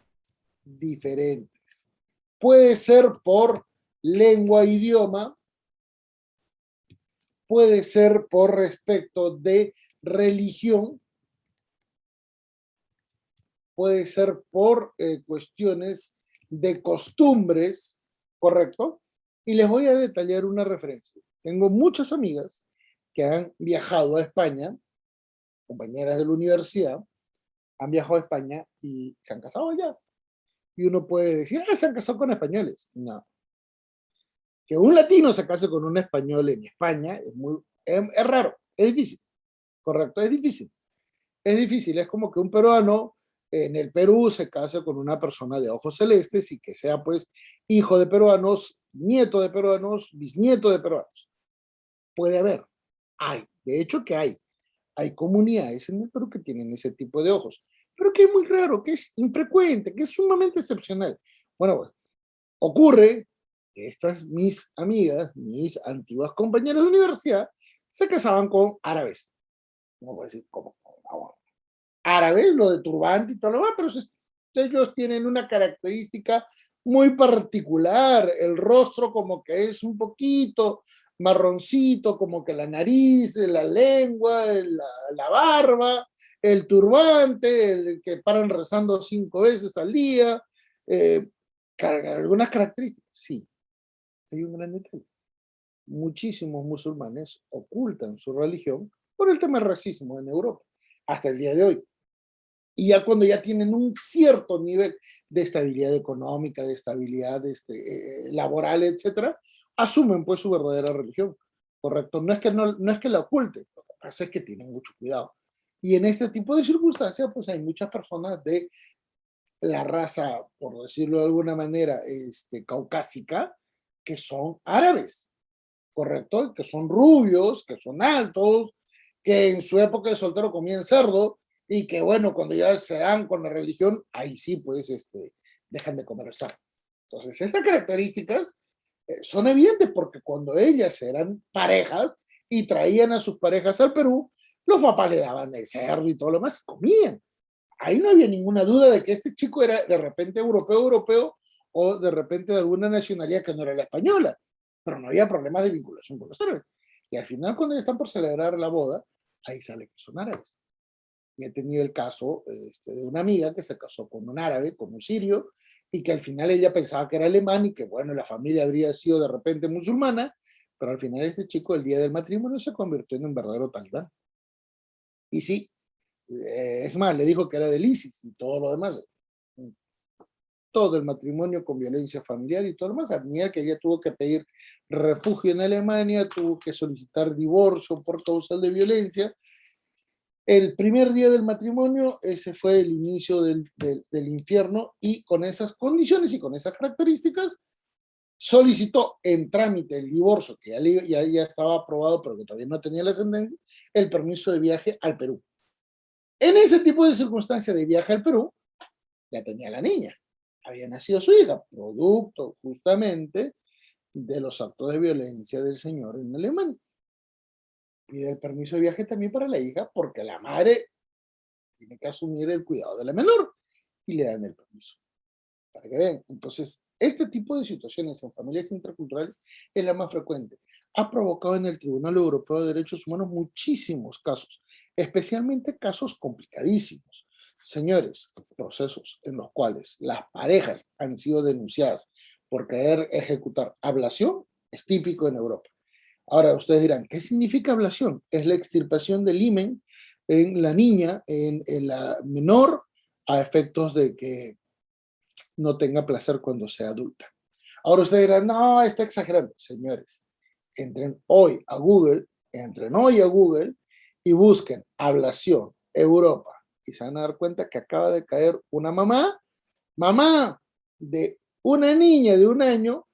diferentes. Puede ser por lengua, idioma, puede ser por respecto de religión, puede ser por cuestiones de costumbres, ¿correcto? Y les voy a detallar una referencia. Tengo muchas amigas que han viajado a España, compañeras de la universidad, han viajado a España y se han casado allá. Y uno puede decir, se han casado con españoles. No. Que un latino se case con un español en España es raro, es difícil, ¿correcto? Es difícil. Es difícil, es como que un peruano en el Perú se case con una persona de ojos celestes y que sea pues hijo de peruanos, nieto de peruanos, bisnieto de peruanos. Puede haber, hay, de hecho que hay comunidades en el Perú que tienen ese tipo de ojos, pero que es muy raro, que es infrecuente, que es sumamente excepcional. Bueno, ocurre que estas mis amigas, mis antiguas compañeras de universidad, se casaban con árabes. No voy a decir como árabes, lo de turbante y todo lo demás, pero ellos tienen una característica muy particular, el rostro como que es un poquito marroncito, como que la nariz, la lengua, la barba, el turbante, el que paran rezando 5 veces al día, algunas características, sí, hay un gran detalle. Muchísimos musulmanes ocultan su religión por el tema del racismo en Europa, hasta el día de hoy. Y ya cuando ya tienen un cierto nivel de estabilidad económica, de estabilidad laboral, etcétera, asumen pues su verdadera religión, ¿correcto? No es que la oculten, lo que pasa es que tienen mucho cuidado. Y en este tipo de circunstancias, pues hay muchas personas de la raza, por decirlo de alguna manera, caucásica, que son árabes, ¿correcto? Que son rubios, que son altos, que en su época de soltero comían cerdo y que, bueno, cuando ya se dan con la religión, ahí sí, pues, dejan de comer cerdo. Entonces, estas características son evidentes porque cuando ellas eran parejas y traían a sus parejas al Perú, los papás le daban el cerdo y todo lo demás y comían. Ahí no había ninguna duda de que este chico era de repente europeo, o de repente de alguna nacionalidad que no era la española, pero no había problemas de vinculación con los árabes. Y al final, cuando ya están por celebrar la boda, ahí sale que son árabes. Y he tenido el caso de una amiga que se casó con un árabe, con un sirio, y que al final ella pensaba que era alemán y que, bueno, la familia habría sido de repente musulmana, pero al final este chico, el día del matrimonio, se convirtió en un verdadero talibán. Y sí, es más, le dijo que era del ISIS y todo lo demás. Todo el matrimonio con violencia familiar y todo lo demás. Admira que ella tuvo que pedir refugio en Alemania, tuvo que solicitar divorcio por causa de violencia. El primer día del matrimonio, ese fue el inicio del infierno, y con esas condiciones y con esas características, solicitó en trámite el divorcio, que ya estaba aprobado, pero que todavía no tenía la ascendencia, el permiso de viaje al Perú. En ese tipo de circunstancias de viaje al Perú, ya tenía la niña. Había nacido su hija, producto justamente de los actos de violencia del señor en Alemania. Pide el permiso de viaje también para la hija porque la madre tiene que asumir el cuidado de la menor y le dan el permiso. Para que vean. Entonces, este tipo de situaciones en familias interculturales es la más frecuente. Ha provocado en el Tribunal Europeo de Derechos Humanos muchísimos casos, especialmente casos complicadísimos. Señores, procesos en los cuales las parejas han sido denunciadas por querer ejecutar ablación es típico en Europa. Ahora, ustedes dirán, ¿qué significa ablación? Es la extirpación del himen en la niña, en la menor, a efectos de que no tenga placer cuando sea adulta. Ahora ustedes dirán, no, está exagerando. Señores, entren hoy a Google y busquen ablación Europa y se van a dar cuenta que acaba de caer una mamá de Una niña de 1 año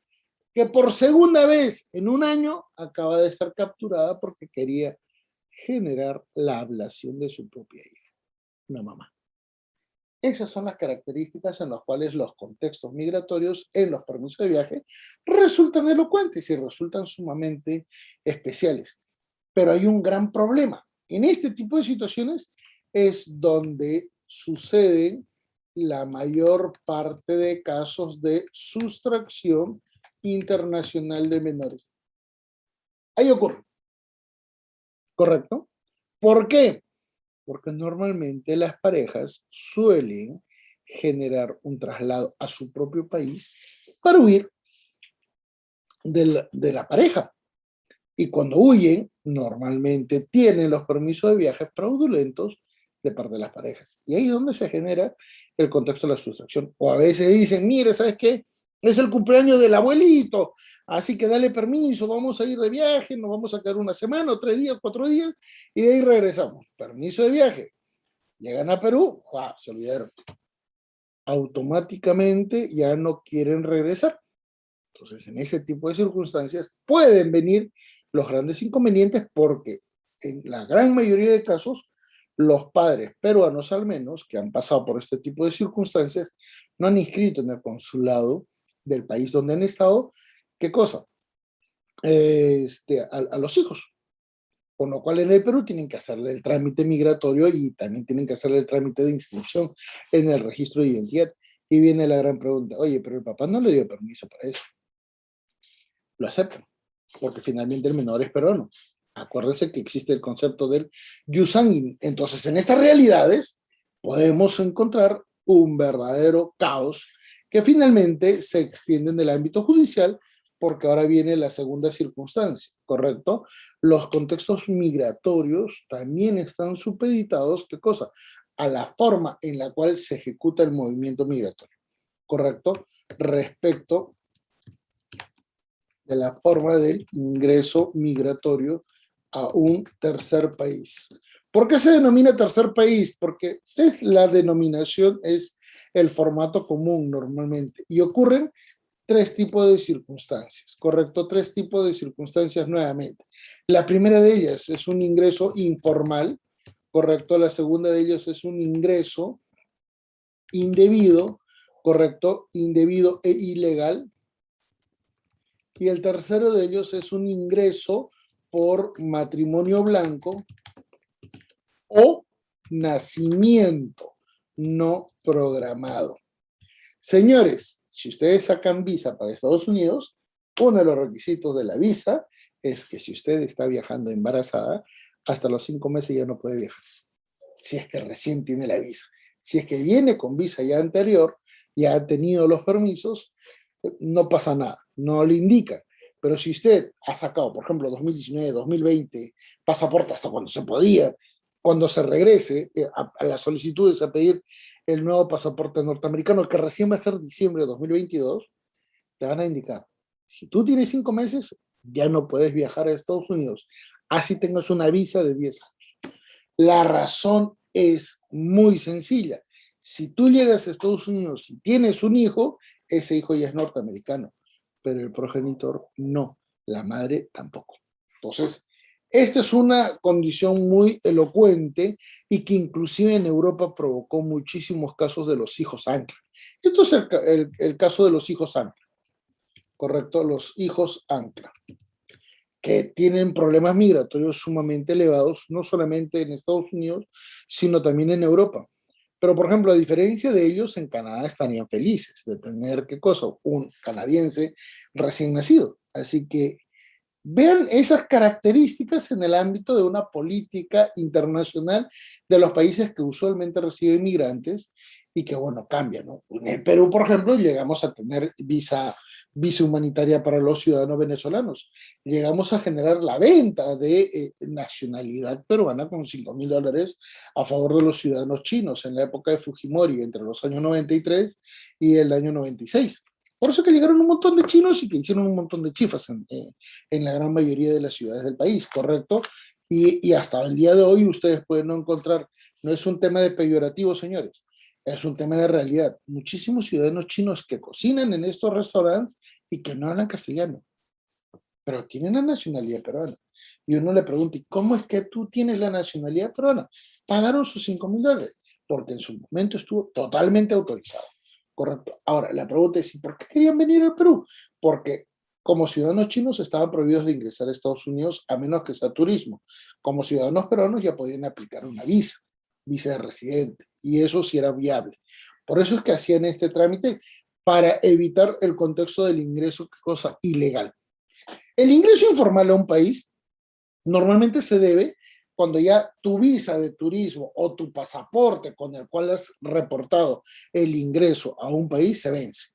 que por segunda vez en 1 año acaba de estar capturada porque quería generar la ablación de su propia hija, una mamá. Esas son las características en las cuales los contextos migratorios en los permisos de viaje resultan elocuentes y resultan sumamente especiales. Pero hay un gran problema. En este tipo de situaciones es donde suceden la mayor parte de casos de sustracción internacional de menores. Ahí ocurre, ¿correcto? ¿Por qué? Porque normalmente las parejas suelen generar un traslado a su propio país para huir de la pareja. Y cuando huyen, normalmente tienen los permisos de viaje fraudulentos de parte de las parejas. Y ahí es donde se genera el contexto de la sustracción. O a veces dicen, mire, ¿sabes qué? Es el cumpleaños del abuelito, así que dale permiso, vamos a ir de viaje, nos vamos a quedar 1 semana, o 3 días, 4 días, y de ahí regresamos. Permiso de viaje. Llegan a Perú, ¡wow! Se olvidaron. Automáticamente ya no quieren regresar. Entonces, en ese tipo de circunstancias pueden venir los grandes inconvenientes porque en la gran mayoría de casos, los padres peruanos al menos, que han pasado por este tipo de circunstancias, no han inscrito en el consulado del país donde han estado, ¿qué cosa? A los hijos. Con lo cual en el Perú tienen que hacerle el trámite migratorio y también tienen que hacerle el trámite de inscripción en el registro de identidad. Y viene la gran pregunta, oye, pero el papá no le dio permiso para eso. Lo aceptan, porque finalmente el menor es peruano. Acuérdense que existe el concepto del jus sanguinis. Entonces, en estas realidades podemos encontrar un verdadero caos que finalmente se extiende en el ámbito judicial, porque ahora viene la segunda circunstancia, ¿correcto? Los contextos migratorios también están supeditados, ¿qué cosa? A la forma en la cual se ejecuta el movimiento migratorio, ¿correcto? Respecto de la forma del ingreso migratorio a un tercer país. ¿Por qué se denomina tercer país? Porque la denominación es el formato común normalmente y ocurren 3 tipos de circunstancias, ¿correcto? 3 tipos de circunstancias nuevamente. La primera de ellas es un ingreso informal, ¿correcto? La segunda de ellas es un ingreso indebido, ¿correcto? Indebido e ilegal. Y el tercero de ellos es un ingreso por matrimonio blanco o nacimiento no programado. Señores, si ustedes sacan visa para Estados Unidos, uno de los requisitos de la visa es que si usted está viajando embarazada, hasta los 5 meses ya no puede viajar. Si es que recién tiene la visa. Si es que viene con visa ya anterior, ya ha tenido los permisos, no pasa nada, no le indica. Pero si usted ha sacado, por ejemplo, 2019, 2020, pasaporte hasta cuando se podía, cuando se regrese a las solicitudes a pedir el nuevo pasaporte norteamericano, que recién va a ser diciembre de 2022, te van a indicar, si tú tienes 5 meses, ya no puedes viajar a Estados Unidos, así tengas una visa de 10 años. La razón es muy sencilla. Si tú llegas a Estados Unidos y tienes un hijo, ese hijo ya es norteamericano, pero el progenitor no, la madre tampoco. Entonces, esta es una condición muy elocuente y que inclusive en Europa provocó muchísimos casos de los hijos ancla. Esto es el caso de los hijos ancla, ¿correcto? Los hijos ancla, que tienen problemas migratorios sumamente elevados, no solamente en Estados Unidos, sino también en Europa. Pero, por ejemplo, a diferencia de ellos, en Canadá estarían felices de tener, ¿qué cosa? Un canadiense recién nacido. Así que vean esas características en el ámbito de una política internacional de los países que usualmente reciben migrantes y que, bueno, cambian, ¿no? En el Perú, por ejemplo, llegamos a tener visa humanitaria para los ciudadanos venezolanos. Llegamos a generar la venta de nacionalidad peruana con $5,000 a favor de los ciudadanos chinos en la época de Fujimori, entre los años 93 y el año 96. Por eso que llegaron un montón de chinos y que hicieron un montón de chifas en la gran mayoría de las ciudades del país, ¿correcto? Y hasta el día de hoy ustedes pueden no encontrar, no es un tema de peyorativo, señores, Es un tema de realidad. Muchísimos ciudadanos chinos que cocinan en estos restaurantes y que no hablan castellano, pero tienen la nacionalidad peruana. Y uno le pregunta, ¿y cómo es que tú tienes la nacionalidad peruana? Pagaron sus $5.000, porque en su momento estuvo totalmente autorizado. Correcto. Ahora, la pregunta es, ¿y por qué querían venir al Perú? Porque como ciudadanos chinos estaban prohibidos de ingresar a Estados Unidos a menos que sea turismo. Como ciudadanos peruanos ya podían aplicar una visa de residente, y eso sí era viable. Por eso es que hacían este trámite para evitar el contexto del ingreso, cosa ilegal. El ingreso informal a un país normalmente se debe cuando ya tu visa de turismo o tu pasaporte con el cual has reportado el ingreso a un país se vence.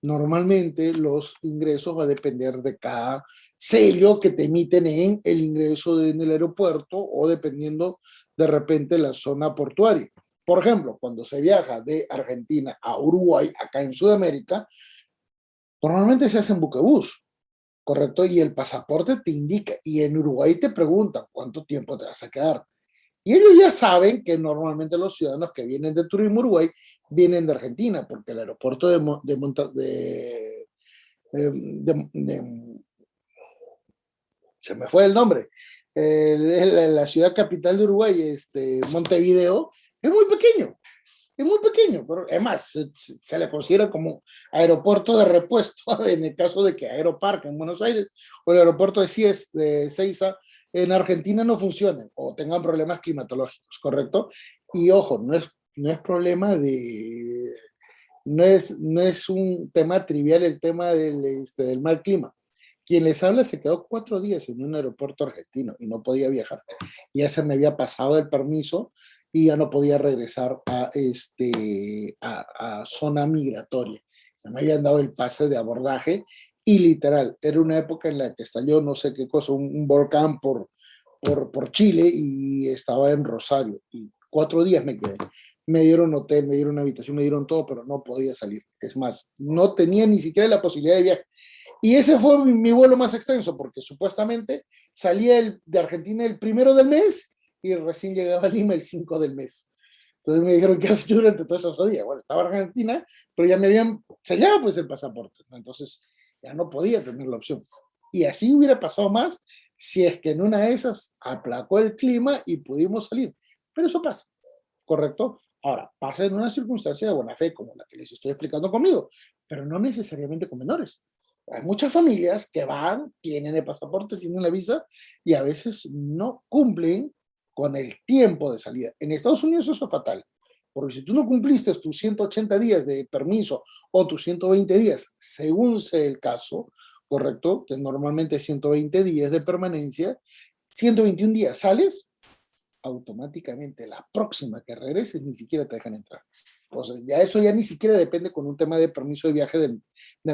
Normalmente los ingresos va a depender de cada sello que te emiten en el ingreso en el aeropuerto o dependiendo de repente la zona portuaria. Por ejemplo, cuando se viaja de Argentina a Uruguay, acá en Sudamérica, normalmente se hace en buquebús, ¿correcto? Y el pasaporte te indica, y en Uruguay te preguntan cuánto tiempo te vas a quedar. Y ellos ya saben que normalmente los ciudadanos que vienen de Turismo Uruguay vienen de Argentina, porque el aeropuerto se me fue el nombre, la ciudad capital de Uruguay, Montevideo, es muy pequeño, pero es más, se le considera como aeropuerto de repuesto en el caso de que Aeroparque en Buenos Aires o el aeropuerto de Seiza en Argentina no funcionen o tengan problemas climatológicos, ¿correcto? Y ojo, no es problema de, no es un tema trivial el tema del mal clima. Quien les habla se quedó 4 días en un aeropuerto argentino y no podía viajar. Ya se me había pasado el permiso y ya no podía regresar a zona migratoria. Ya me habían dado el pase de abordaje y literal, era una época en la que estalló no sé qué cosa, un volcán por Chile y estaba en Rosario. Y 4 días me quedé. Me dieron hotel, me dieron una habitación, me dieron todo, pero no podía salir. Es más, no tenía ni siquiera la posibilidad de viaje. Y ese fue mi vuelo más extenso, porque supuestamente salía de Argentina el 1 del mes y recién llegaba a Lima el 5 del mes. Entonces me dijeron, ¿qué has hecho durante todos esos días? Bueno, estaba en Argentina, pero ya me habían sellado pues el pasaporte, ¿no? Entonces ya no podía tener la opción. Y así hubiera pasado más si es que en una de esas aplacó el clima y pudimos salir. Pero eso pasa, ¿correcto? Ahora, pasa en una circunstancia de buena fe, como la que les estoy explicando conmigo, pero no necesariamente con menores. Hay muchas familias que van, tienen el pasaporte, tienen la visa y a veces no cumplen con el tiempo de salida. En Estados Unidos eso es fatal, porque si tú no cumpliste tus 180 días de permiso o tus 120 días, según sea el caso, ¿correcto? Que normalmente es 120 días de permanencia, 121 días sales, automáticamente la próxima que regreses ni siquiera te dejan entrar. Entonces, ya eso ya ni siquiera depende con un tema de permiso de viaje del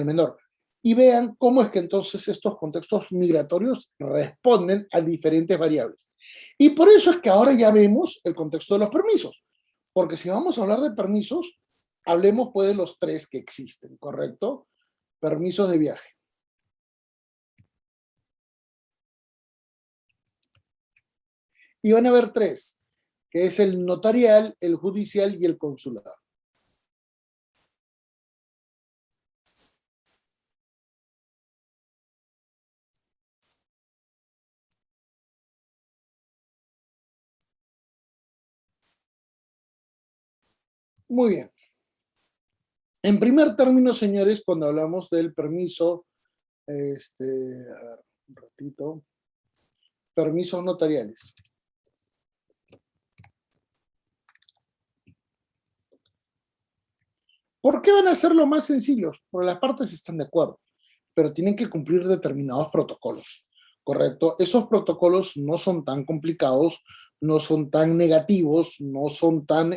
menor. Y vean cómo es que entonces estos contextos migratorios responden a diferentes variables. Y por eso es que ahora ya vemos el contexto de los permisos. Porque si vamos a hablar de permisos, hablemos pues de los 3 que existen, ¿correcto? Permisos de viaje. Y van a haber 3, que es el notarial, el judicial y el consular. Muy bien. En primer término, señores, cuando hablamos del permiso, a ver, repito, permisos notariales. ¿Por qué van a ser lo más sencillos? Porque las partes están de acuerdo, pero tienen que cumplir determinados protocolos, ¿correcto? Esos protocolos no son tan complicados, no son tan negativos, no son tan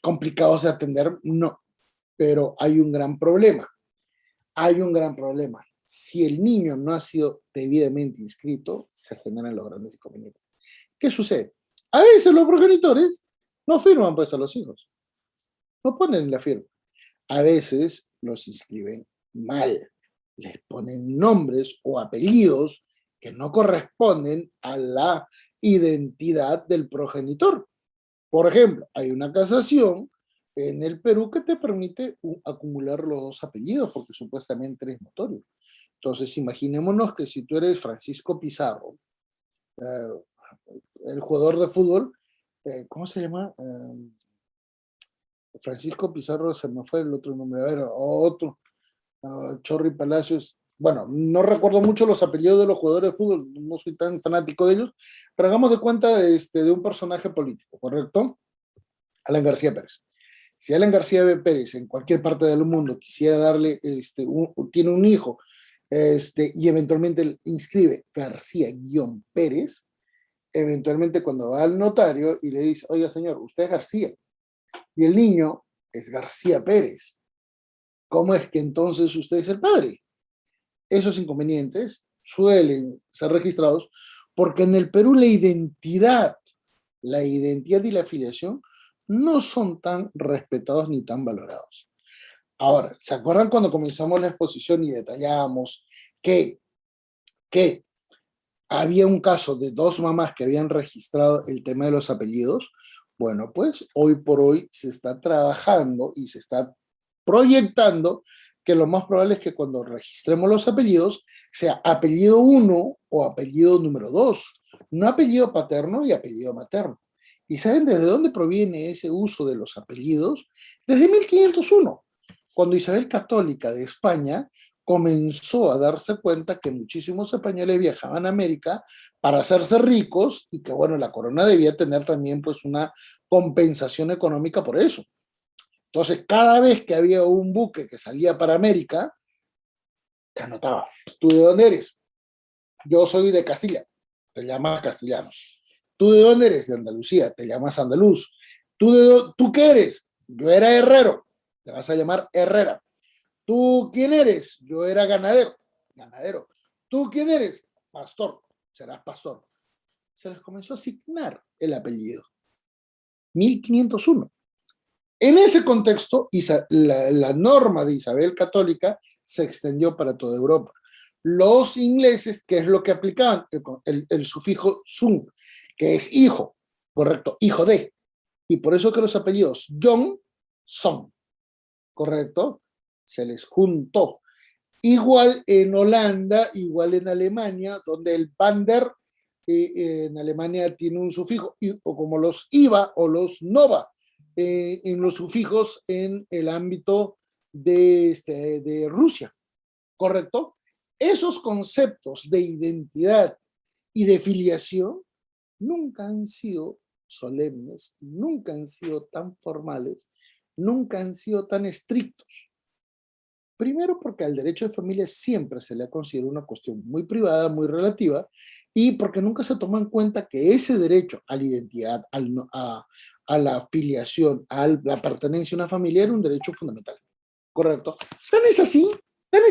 complicados de atender, no, pero hay un gran problema. Hay un gran problema. Si el niño no ha sido debidamente inscrito, se generan los grandes inconvenientes. ¿Qué sucede? A veces los progenitores no firman pues a los hijos, no ponen la firma. A veces los inscriben mal, les ponen nombres o apellidos que no corresponden a la identidad del progenitor. Por ejemplo, hay una casación en el Perú que te permite acumular los dos apellidos porque supuestamente eres notorio. Entonces, imaginémonos que si tú eres Francisco Pizarro, el jugador de fútbol, ¿cómo se llama? Francisco Pizarro, se me fue el otro nombre, a ver, otro, Chorri Palacios. Bueno, no recuerdo mucho los apellidos de los jugadores de fútbol, no soy tan fanático de ellos, pero hagamos de cuenta de un personaje político, ¿correcto? Alan García Pérez. Si Alan García Pérez en cualquier parte del mundo quisiera darle, tiene un hijo, y eventualmente inscribe García-Pérez, eventualmente cuando va al notario y le dice, oiga señor, usted es García, y el niño es García Pérez, ¿cómo es que entonces usted es el padre? Esos inconvenientes suelen ser registrados porque en el Perú la identidad y la afiliación no son tan respetados ni tan valorados. Ahora, ¿se acuerdan cuando comenzamos la exposición y detallamos que había un caso de dos mamás que habían registrado el tema de los apellidos? Bueno, pues hoy por hoy se está trabajando y se está proyectando que lo más probable es que cuando registremos los apellidos sea apellido 1 o apellido número 2, no apellido paterno y apellido materno. ¿Y saben desde dónde proviene ese uso de los apellidos? Desde 1501, cuando Isabel Católica de España comenzó a darse cuenta que muchísimos españoles viajaban a América para hacerse ricos y que, bueno, la corona debía tener también pues una compensación económica por eso. Entonces, cada vez que había un buque que salía para América, te anotaba, ¿tú de dónde eres? Yo soy de Castilla, te llamas castellanos. ¿Tú de dónde eres? De Andalucía, te llamas andaluz. ¿Tú qué eres? Yo era herrero, te vas a llamar Herrera. ¿Tú quién eres? Yo era ganadero, ganadero. ¿Tú quién eres? Pastor, serás pastor. Se les comenzó a asignar el apellido. 1501. En ese contexto, la norma de Isabel Católica se extendió para toda Europa. Los ingleses, ¿qué es lo que aplicaban? El sufijo "sun", que es hijo, correcto, hijo de. Y por eso que los apellidos John son, correcto, se les juntó. Igual en Holanda, igual en Alemania, donde el Van der en Alemania tiene un sufijo, o como los IVA o los NOVA, en los sufijos en el ámbito de Rusia, ¿correcto? Esos conceptos de identidad y de filiación nunca han sido solemnes, nunca han sido tan formales, nunca han sido tan estrictos. Primero porque al derecho de familia siempre se le ha considerado una cuestión muy privada, muy relativa, y porque nunca se toma en cuenta que ese derecho a la identidad, a la afiliación, a la pertenencia a una familia era un derecho fundamental. ¿Correcto? Tan es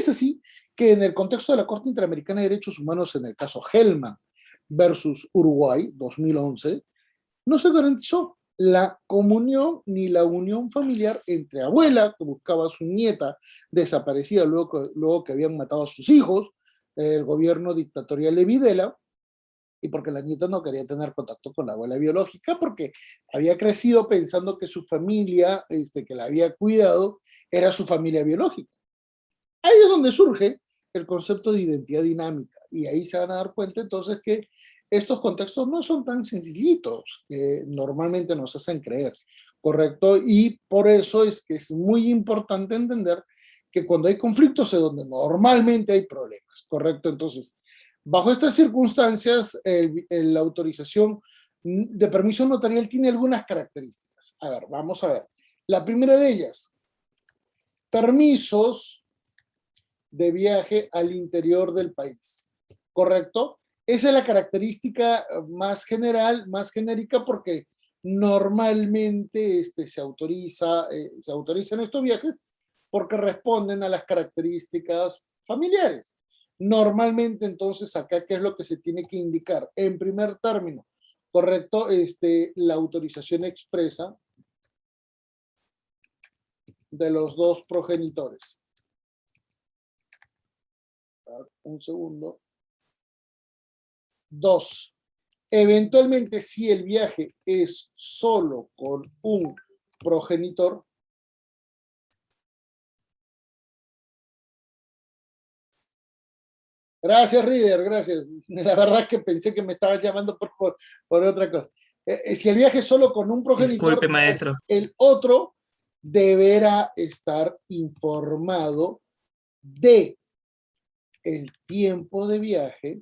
así, que en el contexto de la Corte Interamericana de Derechos Humanos, en el caso Hellman versus Uruguay, 2011, no se garantizó la comunión ni la unión familiar entre abuela, que buscaba a su nieta desaparecida luego que habían matado a sus hijos, el gobierno dictatorial de Videla, y porque la nieta no quería tener contacto con la abuela biológica, porque había crecido pensando que su familia, que la había cuidado, era su familia biológica. Ahí es donde surge el concepto de identidad dinámica, y ahí se van a dar cuenta entonces que estos contextos no son tan sencillitos que normalmente nos hacen creer, ¿correcto? Y por eso es que es muy importante entender que cuando hay conflictos es donde normalmente hay problemas, ¿correcto? Entonces, bajo estas circunstancias, la autorización de permiso notarial tiene algunas características. A ver, vamos a ver. La primera de ellas, permisos de viaje al interior del país, ¿correcto? Esa es la característica más general, más genérica, porque normalmente se autorizan estos viajes porque responden a las características familiares. Normalmente, entonces, acá, ¿qué es lo que se tiene que indicar? En primer término, ¿correcto? La autorización expresa de los dos progenitores. Un segundo. Dos, Eventualmente, si el viaje es solo con un progenitor, gracias, Reader, gracias. La verdad es que pensé que me estabas llamando por otra cosa. Si el viaje es solo con un progenitor, Disculpe, maestro. el otro deberá estar informado de el tiempo de viaje,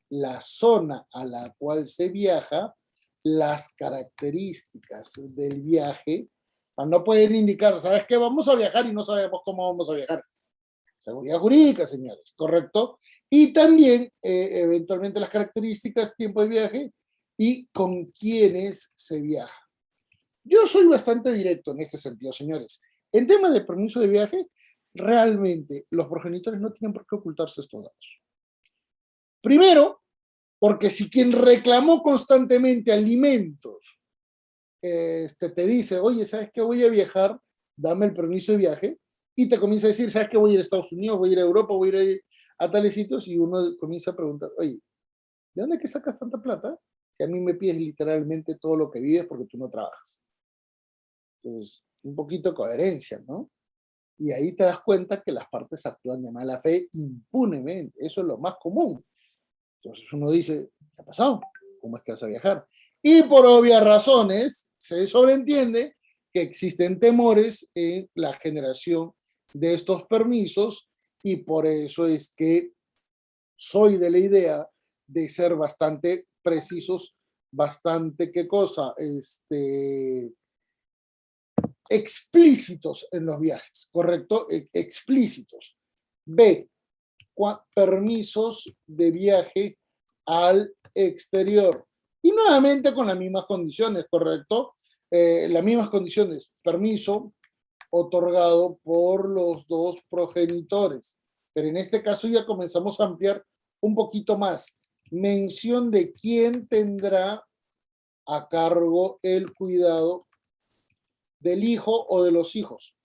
la zona a la cual se viaja, las características del viaje. No pueden indicar, ¿sabes qué? Vamos a viajar y no sabemos cómo vamos a viajar. Seguridad jurídica, señores, ¿correcto? Y también, eventualmente, las características, tiempo de viaje y con quiénes se viaja. Yo soy bastante directo en este sentido, señores. En tema de permiso de viaje, realmente los progenitores no tienen por qué ocultarse estos datos. Primero, porque si quien reclamó constantemente alimentos te dice, oye, ¿sabes qué? Voy a viajar, dame el permiso de viaje, y te comienza a decir, ¿sabes qué? Voy a ir a Estados Unidos, voy a ir a Europa, voy a ir a tales sitios, y uno comienza a preguntar, oye, ¿de dónde es que sacas tanta plata? Si a mí me pides literalmente todo lo que vives porque tú no trabajas. Entonces, un poquito de coherencia, ¿no? Y ahí te das cuenta que las partes actúan de mala fe impunemente. Eso es lo más común. Entonces uno dice, ¿qué ha pasado? ¿Cómo es que vas a viajar? Y por obvias razones se sobreentiende que existen temores en la generación de estos permisos y por eso es que soy de la idea de ser bastante precisos, bastante, ¿qué cosa? Explícitos en los viajes, ¿correcto? Explícitos. B, permisos de viaje al exterior. Y nuevamente con las mismas condiciones, ¿correcto? Las mismas condiciones, permiso otorgado por los dos progenitores. Pero en este caso ya comenzamos a ampliar un poquito más. Mención de quién tendrá a cargo el cuidado del hijo o de los hijos.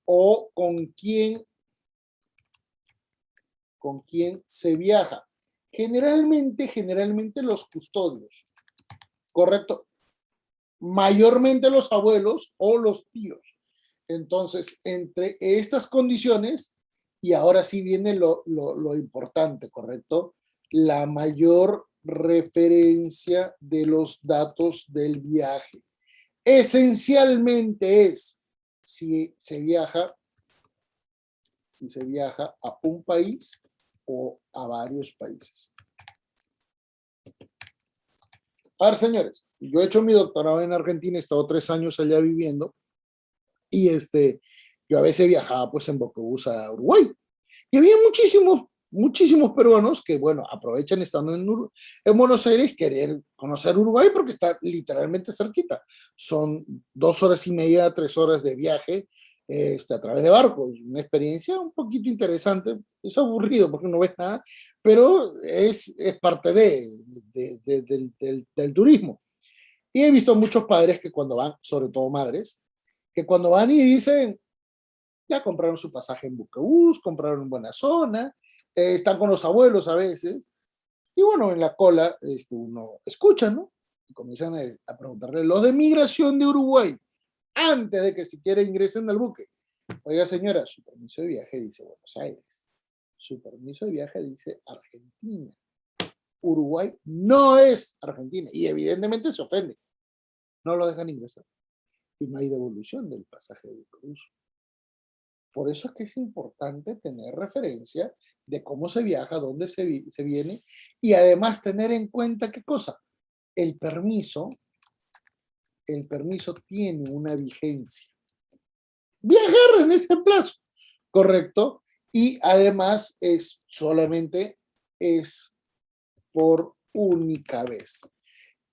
O con quién se viaja. Generalmente los custodios, ¿correcto? Mayormente los abuelos o los tíos. Entonces, entre estas condiciones, y ahora sí viene lo importante, ¿correcto? La mayor referencia de los datos del viaje. Esencialmente es si se viaja a un país o a varios países. A ver, señores, yo he hecho mi doctorado en Argentina, he estado 3 años allá viviendo, y yo a veces viajaba pues en Boquebús a Uruguay, y había muchísimos peruanos que, bueno, aprovechan estando en Buenos Aires querer conocer Uruguay porque está literalmente cerquita. Son 2 horas y media, 3 horas de viaje a través de barco. Una experiencia un poquito interesante. Es aburrido porque no ves nada, pero es parte del turismo. Y he visto muchos padres que cuando van, sobre todo madres, que cuando van y dicen, ya compraron su pasaje en Buquebús, compraron en buena zona, están con los abuelos a veces, y bueno, en la cola uno escucha, ¿no? Y comienzan a preguntarle los de migración de Uruguay, antes de que siquiera ingresen al buque. Oiga, señora, su permiso de viaje dice Buenos Aires, su permiso de viaje dice Argentina. Uruguay no es Argentina, y evidentemente se ofende. No lo dejan ingresar. Y no hay devolución del pasaje de Buquebús. Por eso es que es importante tener referencia de cómo se viaja, dónde se viene, y además tener en cuenta qué cosa. El permiso tiene una vigencia. Viajar en ese plazo, ¿correcto? Y además solamente es por única vez.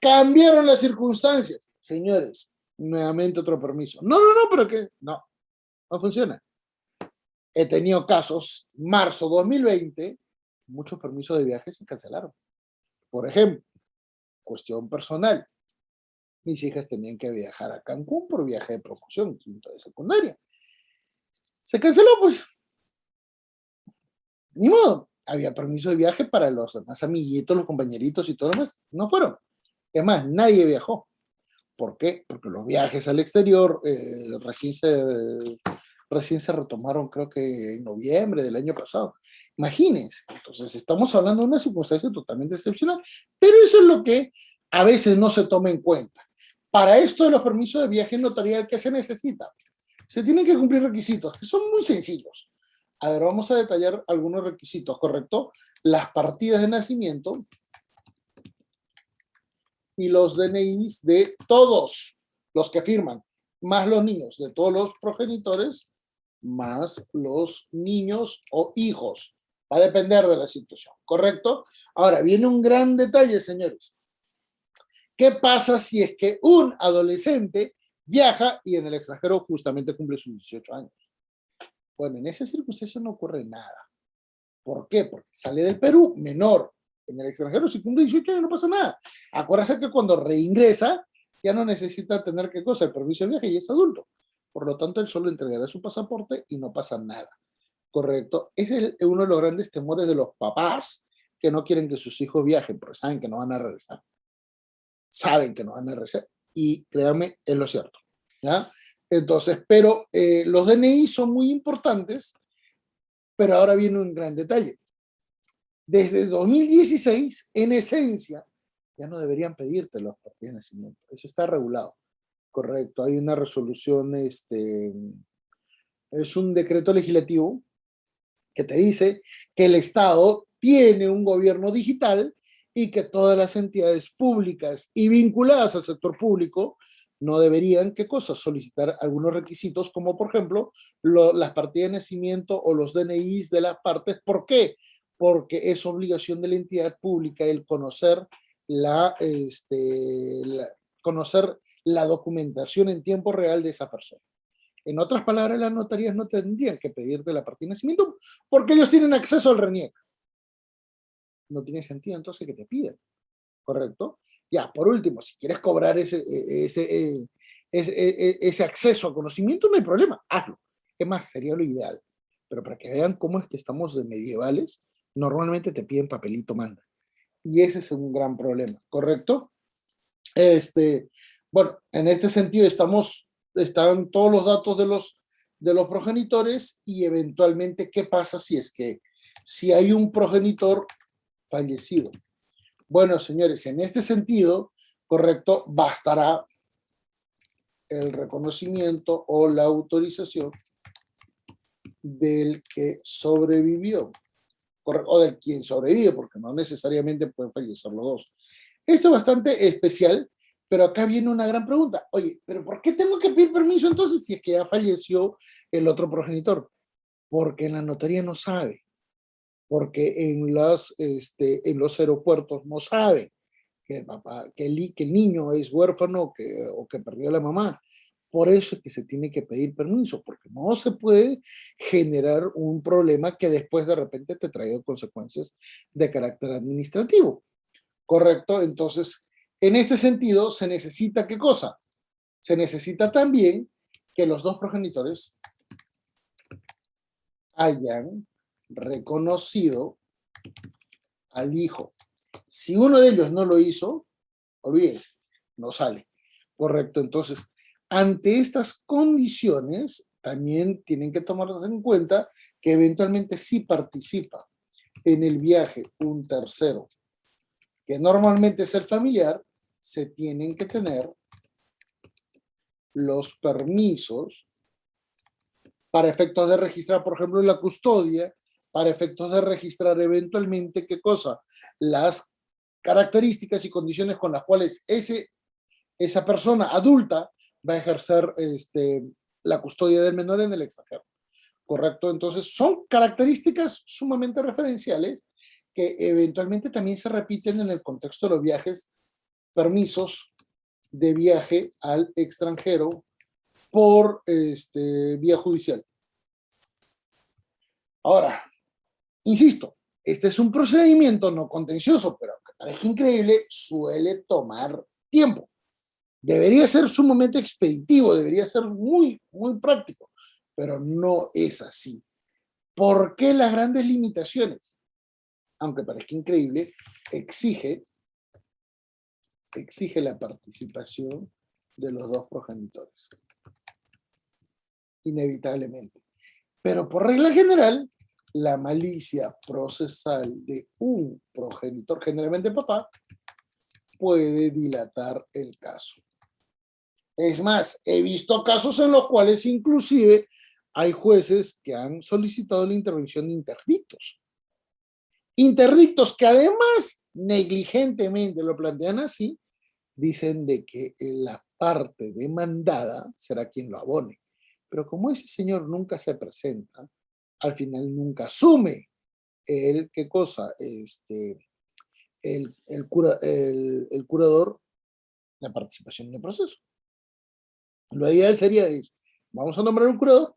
Cambiaron las circunstancias, señores. Nuevamente otro permiso. No, pero que no funciona. He tenido casos, marzo 2020, muchos permisos de viaje se cancelaron. Por ejemplo, cuestión personal. Mis hijas tenían que viajar a Cancún por viaje de promoción, quinto de secundaria. Se canceló, pues. Ni modo. había permiso de viaje para los demás amiguitos, los compañeritos y todo lo demás. No fueron. Es más, nadie viajó. ¿Por qué? Porque los viajes al exterior recién se retomaron, creo que en noviembre del año pasado. Imagínense. Entonces, estamos hablando de una circunstancia totalmente excepcional. Pero eso es lo que a veces no se toma en cuenta. Para esto de los permisos de viaje notarial, ¿qué se necesita? Se tienen que cumplir requisitos que son muy sencillos. A ver, vamos a detallar algunos requisitos, ¿correcto? Las partidas de nacimiento y los DNIs de todos los que firman, más los niños, de todos los progenitores, más los niños o hijos. Va a depender de la situación, ¿correcto? Ahora, viene un gran detalle, señores. ¿Qué pasa si es que un adolescente viaja y en el extranjero justamente cumple sus 18 años? Bueno, en esa circunstancia no ocurre nada. ¿Por qué? Porque sale del Perú menor. En el extranjero, si cumple 18 años, no pasa nada. Acuérdense que cuando reingresa, ya no necesita tener qué cosa, el permiso de viaje y es adulto. Por lo tanto, él solo entregará su pasaporte y no pasa nada. ¿Correcto? Ese es uno de los grandes temores de los papás que no quieren que sus hijos viajen porque saben que no van a regresar. Saben que no van a regresar. Y créanme, es lo cierto. ¿Ya? Entonces, pero los DNI son muy importantes, pero ahora viene un gran detalle. Desde 2016, en esencia, ya no deberían pedirte los partidos de nacimiento. Eso está regulado. Correcto. Hay una resolución, es un decreto legislativo que te dice que el Estado tiene un gobierno digital y que todas las entidades públicas y vinculadas al sector público no deberían, ¿qué cosa? Solicitar algunos requisitos, como por ejemplo, las partidas de nacimiento o los DNIs de las partes. ¿Por qué? Porque es obligación de la entidad pública el conocer conocer la documentación en tiempo real de esa persona. En otras palabras, las notarías no tendrían que pedirte la partida de nacimiento porque ellos tienen acceso al RENIEC. No tiene sentido entonces que te pidan, ¿correcto? Ya, por último, si quieres cobrar ese acceso a conocimiento, no hay problema, hazlo. Es más, sería lo ideal. Pero para que vean cómo es que estamos de medievales, normalmente te piden papelito manda. Y ese es un gran problema, ¿correcto? Bueno, en este sentido están todos los datos de los progenitores y eventualmente qué pasa si hay un progenitor fallecido. Bueno, señores, en este sentido, correcto, bastará el reconocimiento o la autorización del que sobrevivió, o del quien sobrevive, porque no necesariamente pueden fallecer los dos. Esto es bastante especial, pero acá viene una gran pregunta. Oye, ¿pero por qué tengo que pedir permiso entonces si es que ya falleció el otro progenitor? Porque en la notaría no sabe, porque en los aeropuertos no saben que el papá, que el niño es huérfano o que perdió a la mamá. Por eso es que se tiene que pedir permiso, porque no se puede generar un problema que después de repente te traiga consecuencias de carácter administrativo. ¿Correcto? Entonces, en este sentido, se necesita ¿qué cosa? Se necesita también que los dos progenitores hayan reconocido al hijo. Si uno de ellos no lo hizo, olvídense, no sale. Correcto, entonces, ante estas condiciones, también tienen que tomarlas en cuenta que eventualmente sí participa en el viaje un tercero, que normalmente es el familiar, se tienen que tener los permisos para efectos de registrar, por ejemplo, la custodia, para efectos de registrar eventualmente, ¿qué cosa? Las características y condiciones con las cuales esa persona adulta va a ejercer la custodia del menor en el extranjero. ¿Correcto? Entonces, son características sumamente referenciales que eventualmente también se repiten en el contexto de los viajes, permisos de viaje al extranjero por vía judicial. Ahora, insisto, este es un procedimiento no contencioso, pero aunque parezca increíble, suele tomar tiempo. Debería ser sumamente expeditivo, debería ser muy, muy práctico, pero no es así. ¿Por qué las grandes limitaciones? aunque parezca increíble, exige la participación de los dos progenitores, inevitablemente. Pero por regla general, la malicia procesal de un progenitor, generalmente papá, puede dilatar el caso. Es más, he visto casos en los cuales inclusive hay jueces que han solicitado la intervención de interdictos. Interdictos que además negligentemente lo plantean así, dicen de que la parte demandada será quien lo abone. Pero como ese señor nunca se presenta, al final nunca asume ¿qué cosa? El curador, la participación en el proceso. Lo ideal sería, vamos a nombrar un curador,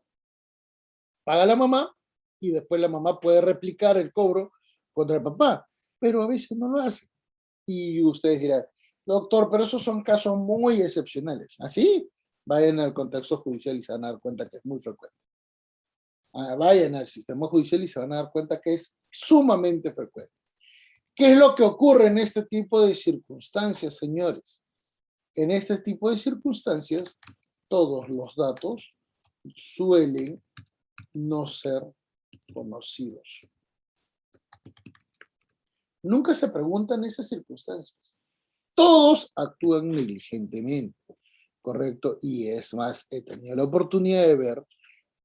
paga la mamá, y después la mamá puede replicar el cobro contra el papá, pero a veces no lo hace. Y ustedes dirán, doctor, pero esos son casos muy excepcionales. ¿Así? Vayan al contexto judicial y se van a dar cuenta que es muy frecuente. Vayan al sistema judicial y se van a dar cuenta que es sumamente frecuente. ¿Qué es lo que ocurre en este tipo de circunstancias, señores? En este tipo de circunstancias, todos los datos suelen no ser conocidos. Nunca se preguntan esas circunstancias. Todos actúan negligentemente, ¿correcto? Y es más, he tenido la oportunidad de ver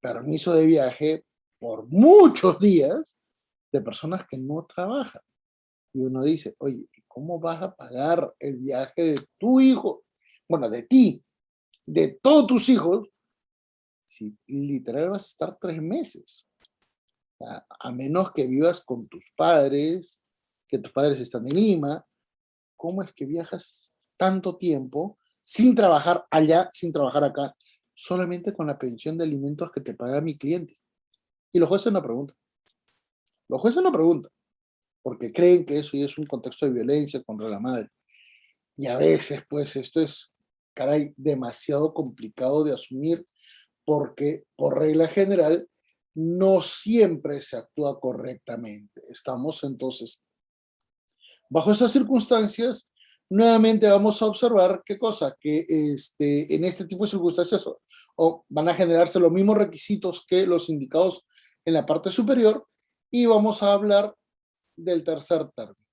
permiso de viaje por muchos días de personas que no trabajan. Y uno dice, oye, ¿cómo vas a pagar el viaje de tu hijo? Bueno, de ti, de todos tus hijos, si literal vas a estar 3 meses. A menos que vivas con tus padres, que tus padres están en Lima. ¿Cómo es que viajas tanto tiempo sin trabajar allá, sin trabajar acá, solamente con la pensión de alimentos que te paga mi cliente? Y los jueces no preguntan. Los jueces no preguntan, porque creen que eso ya es un contexto de violencia contra la madre. Y a veces, pues, esto es, caray, demasiado complicado de asumir, porque por regla general no siempre se actúa correctamente. Estamos entonces, bajo esas circunstancias, nuevamente vamos a observar qué cosa, que en este tipo de circunstancias van a generarse los mismos requisitos que los indicados en la parte superior, y vamos a hablar del tercer término.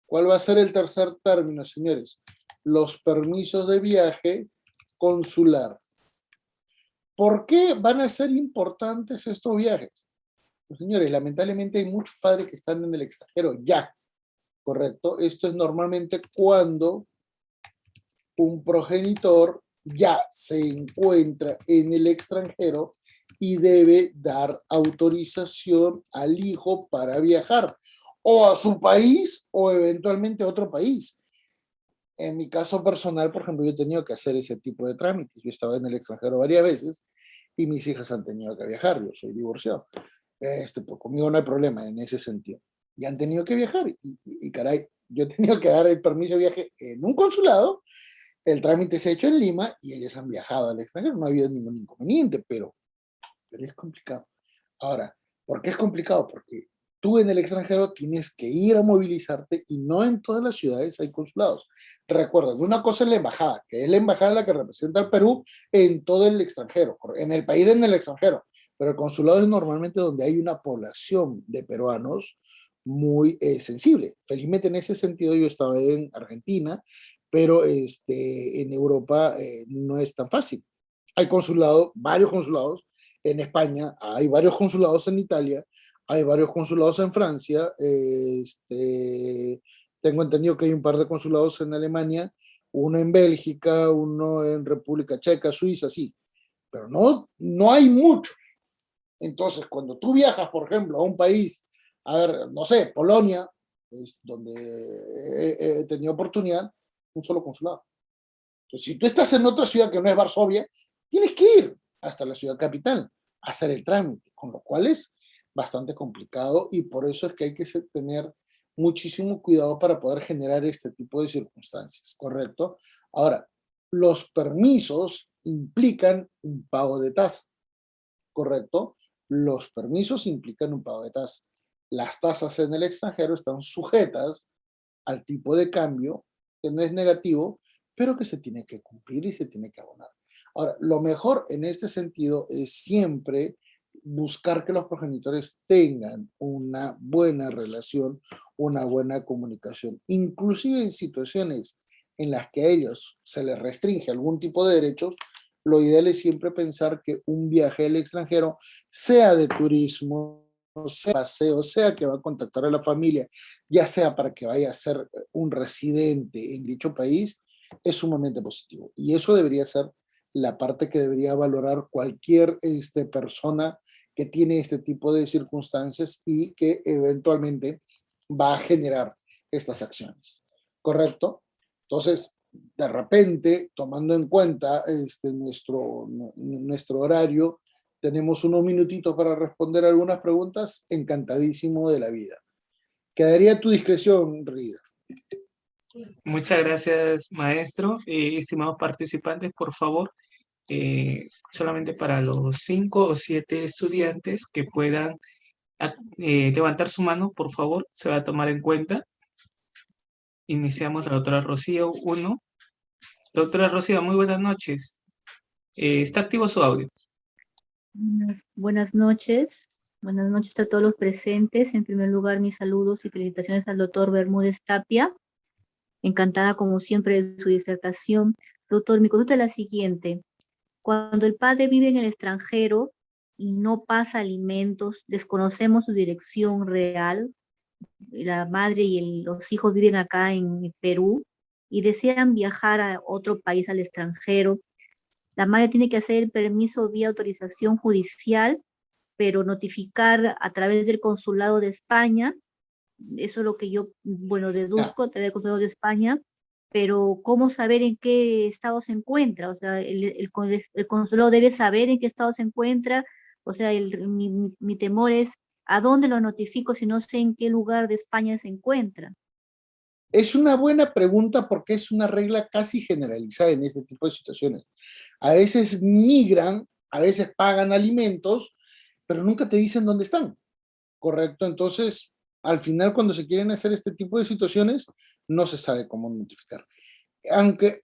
¿Cuál va a ser el tercer término, señores? Los permisos de viaje consular. ¿Por qué van a ser importantes estos viajes? Pues, señores, lamentablemente hay muchos padres que están en el extranjero ya, ¿correcto? Esto es normalmente cuando un progenitor ya se encuentra en el extranjero y debe dar autorización al hijo para viajar, o a su país o eventualmente a otro país. En mi caso personal, por ejemplo, yo he tenido que hacer ese tipo de trámites. Yo he estado en el extranjero varias veces y mis hijas han tenido que viajar. Yo soy divorciado. Pues conmigo no hay problema en ese sentido. Y han tenido que viajar. Y caray, yo he tenido que dar el permiso de viaje en un consulado. El trámite se ha hecho en Lima y ellas han viajado al extranjero. No ha habido ningún inconveniente, pero es complicado. Ahora, ¿por qué es complicado? Porque tú en el extranjero tienes que ir a movilizarte y no en todas las ciudades hay consulados. Recuerda, una cosa es la embajada, que es la embajada la que representa al Perú en todo el extranjero, en el país en el extranjero, pero el consulado es normalmente donde hay una población de peruanos muy sensible. Felizmente en ese sentido yo estaba en Argentina, pero en Europa no es tan fácil. Hay consulados, varios consulados en España, hay varios consulados en Italia, hay varios consulados en Francia, tengo entendido que hay un par de consulados en Alemania, uno en Bélgica, uno en República Checa, Suiza, sí, pero no hay muchos. Entonces, cuando tú viajas, por ejemplo, a un país, a ver, no sé, Polonia, es donde he tenido oportunidad, un solo consulado. Entonces, si tú estás en otra ciudad que no es Varsovia, tienes que ir hasta la ciudad capital a hacer el trámite, con lo cual es bastante complicado, y por eso es que hay que tener muchísimo cuidado para poder generar este tipo de circunstancias, ¿correcto? Ahora, los permisos implican un pago de tasa, ¿correcto? Los permisos implican un pago de tasa. las tasas en el extranjero están sujetas al tipo de cambio, que no es negativo, pero que se tiene que cumplir y se tiene que abonar. Ahora, lo mejor en este sentido es siempre buscar que los progenitores tengan una buena relación, una buena comunicación, inclusive en situaciones en las que a ellos se les restringe algún tipo de derechos. Lo ideal es siempre pensar que un viaje al extranjero, sea de turismo, sea paseo, sea que va a contactar a la familia, ya sea para que vaya a ser un residente en dicho país, es sumamente positivo. Y eso debería ser la parte que debería valorar cualquier persona que tiene este tipo de circunstancias y que eventualmente va a generar estas acciones. ¿Correcto? Entonces, de repente, tomando en cuenta nuestro horario, tenemos unos minutitos para responder algunas preguntas. Encantadísimo de la vida. Quedaría a tu discreción, Rida. Muchas gracias, maestro. Estimados participantes, por favor, solamente para los 5 o 7 estudiantes que puedan levantar su mano, por favor, se va a tomar en cuenta. Iniciamos la doctora Rocío, 1. Doctora Rocío, muy buenas noches. ¿Está activo su audio? Buenas noches. Buenas noches a todos los presentes. En primer lugar, mis saludos y felicitaciones al doctor Bermúdez Tapia. Encantada, como siempre, de su disertación. Doctor, mi consulta es la siguiente. Cuando el padre vive en el extranjero y no pasa alimentos, desconocemos su dirección real, la madre y los hijos viven acá en Perú y desean viajar a otro país al extranjero, la madre tiene que hacer el permiso vía autorización judicial, pero notificar a través del consulado de España. Eso es lo que yo, bueno, deduzco a través del consulado de España, pero ¿cómo saber en qué estado se encuentra? O sea, el consulado debe saber en qué estado se encuentra. O sea, mi temor es a dónde lo notifico si no sé en qué lugar de España se encuentra. Es una buena pregunta porque es una regla casi generalizada en este tipo de situaciones. A veces migran, a veces pagan alimentos, pero nunca te dicen dónde están, ¿correcto? Entonces, al final, cuando se quieren hacer este tipo de situaciones, no se sabe cómo notificar. Aunque,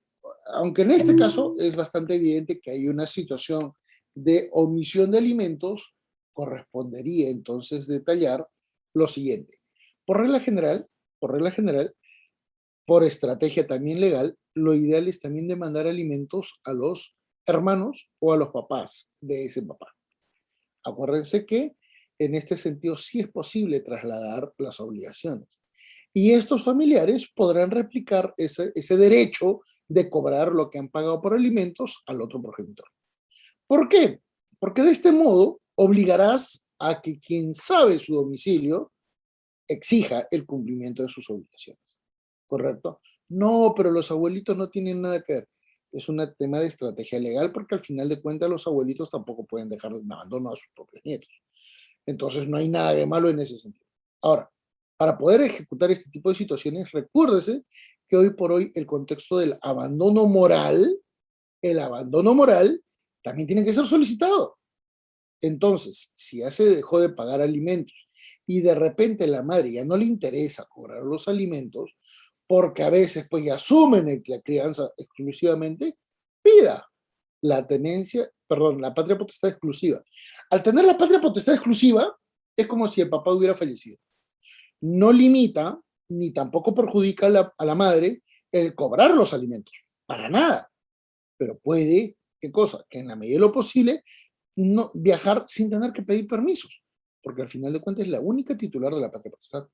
aunque en este caso es bastante evidente que hay una situación de omisión de alimentos, correspondería entonces detallar lo siguiente. Por regla general, por estrategia también legal, lo ideal es también demandar alimentos a los hermanos o a los papás de ese papá. Acuérdense que en este sentido sí es posible trasladar las obligaciones. Y estos familiares podrán replicar ese derecho de cobrar lo que han pagado por alimentos al otro progenitor. ¿Por qué? Porque de este modo obligarás a que quien sabe su domicilio exija el cumplimiento de sus obligaciones. ¿Correcto? No, pero los abuelitos no tienen nada que ver. Es un tema de estrategia legal porque al final de cuentas los abuelitos tampoco pueden dejar en abandono a sus propios nietos. Entonces no hay nada de malo en ese sentido. Ahora, para poder ejecutar este tipo de situaciones, recuérdese que hoy por hoy el contexto del el abandono moral también tiene que ser solicitado. Entonces, si ya se dejó de pagar alimentos y de repente la madre ya no le interesa cobrar los alimentos, porque a veces pues ya asumen la crianza exclusivamente, pida la tenencia, perdón, la patria potestad exclusiva. Al tener la patria potestad exclusiva, es como si el papá hubiera fallecido. No limita ni tampoco perjudica a la madre el cobrar los alimentos, para nada. Pero puede, ¿qué cosa? Que en la medida de lo posible, no viajar sin tener que pedir permisos, porque al final de cuentas es la única titular de la patria potestad.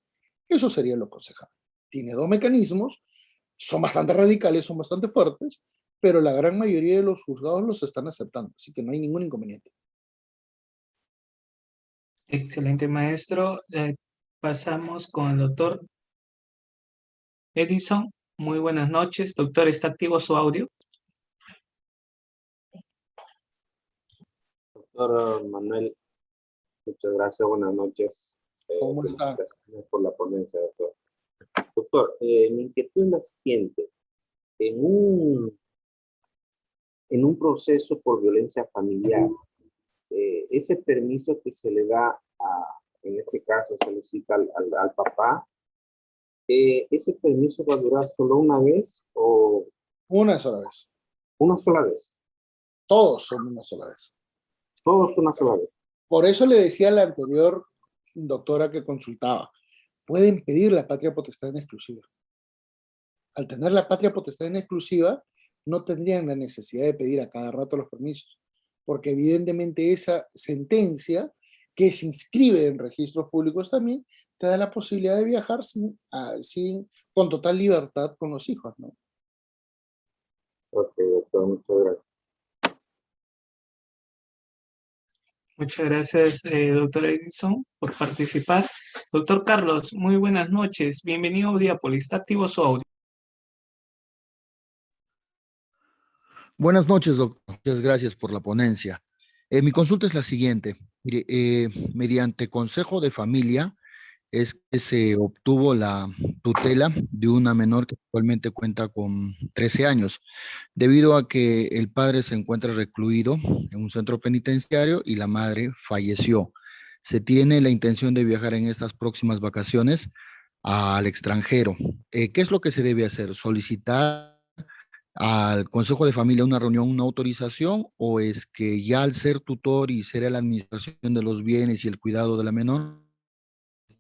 Eso sería lo aconsejable. Tiene dos mecanismos, son bastante radicales, son bastante fuertes, pero la gran mayoría de los juzgados los están aceptando, así que no hay ningún inconveniente. Excelente, maestro. Pasamos con el doctor Edison. Muy buenas noches. Doctor, ¿está activo su audio? Doctor Manuel, muchas gracias, buenas noches. ¿Cómo está? Felicitaciones por la ponencia, doctor. Doctor, mi inquietud es la siguiente. En un proceso por violencia familiar, ese permiso que se le da en este caso solicita al papá, ¿ese permiso va a durar solo una vez o Una sola vez. una sola vez? Todos son una sola vez. Todos una sola vez. Por eso le decía a la anterior doctora que consultaba, pueden pedir la patria potestad en exclusiva. Al tener la patria potestad en exclusiva, no tendrían la necesidad de pedir a cada rato los permisos, porque evidentemente esa sentencia que se inscribe en registros públicos también te da la posibilidad de viajar con total libertad con los hijos, ¿no? Ok, doctor, muchas gracias. Muchas gracias, doctor Edison, por participar. Doctor Carlos, muy buenas noches. Bienvenido a Audiápolis. ¿Está activo su audio? Buenas noches, doctor. Muchas gracias por la ponencia. Mi consulta es la siguiente. Mire, mediante consejo de familia es que se obtuvo la tutela de una menor que actualmente cuenta con 13 años, debido a que el padre se encuentra recluido en un centro penitenciario y la madre falleció. Se tiene la intención de viajar en estas próximas vacaciones al extranjero. ¿Qué es lo que se debe hacer? ¿Solicitar al Consejo de Familia una reunión, una autorización, o es que ya al ser tutor y ser la administración de los bienes y el cuidado de la menor,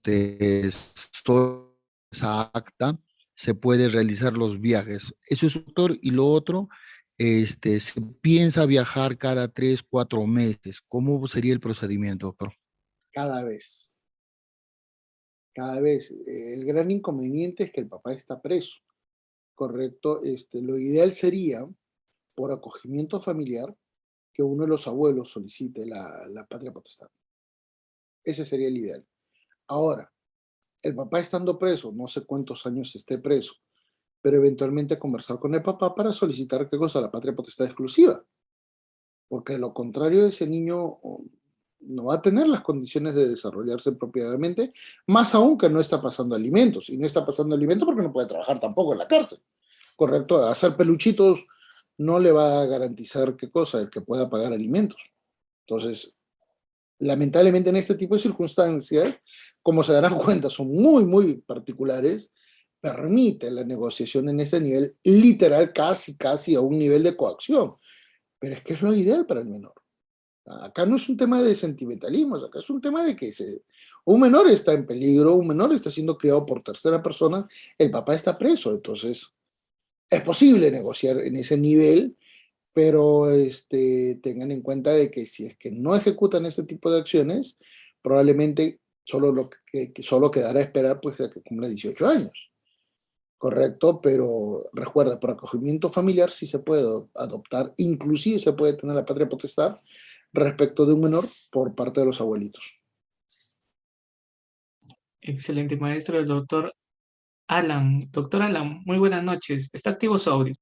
esa acta, se puede realizar los viajes? Eso es tutor. Y lo otro, se piensa viajar cada 3, 4 meses. ¿Cómo sería el procedimiento, doctor? Cada vez. Cada vez. El gran inconveniente es que el papá está preso, ¿correcto? Lo ideal sería, por acogimiento familiar, que uno de los abuelos solicite la patria potestad. Ese sería el ideal. Ahora, el papá estando preso, no sé cuántos años esté preso, pero eventualmente conversar con el papá para solicitar qué cosa, la patria potestad exclusiva, porque de lo contrario ese niño no va a tener las condiciones de desarrollarse propiamente, más aún que no está pasando alimentos, y no está pasando alimentos porque no puede trabajar tampoco en la cárcel, ¿correcto? Hacer peluchitos no le va a garantizar qué cosa, el que pueda pagar alimentos. Entonces, lamentablemente en este tipo de circunstancias, como se darán cuenta, son muy, muy particulares, permite la negociación en este nivel literal, casi a un nivel de coacción. Pero es que es lo ideal para el menor. Acá no es un tema de sentimentalismo, acá es un tema de que un menor está en peligro, un menor está siendo criado por tercera persona, el papá está preso, entonces es posible negociar en ese nivel, pero tengan en cuenta de que si es que no ejecutan este tipo de acciones, probablemente solo quedará a esperar pues a que cumpla 18 años, ¿correcto? Pero recuerda, por acogimiento familiar sí se puede adoptar, inclusive se puede tener la patria potestad respecto de un menor por parte de los abuelitos. Excelente, maestro, el doctor Alan. Doctor Alan, muy buenas noches. ¿Está activo su audio?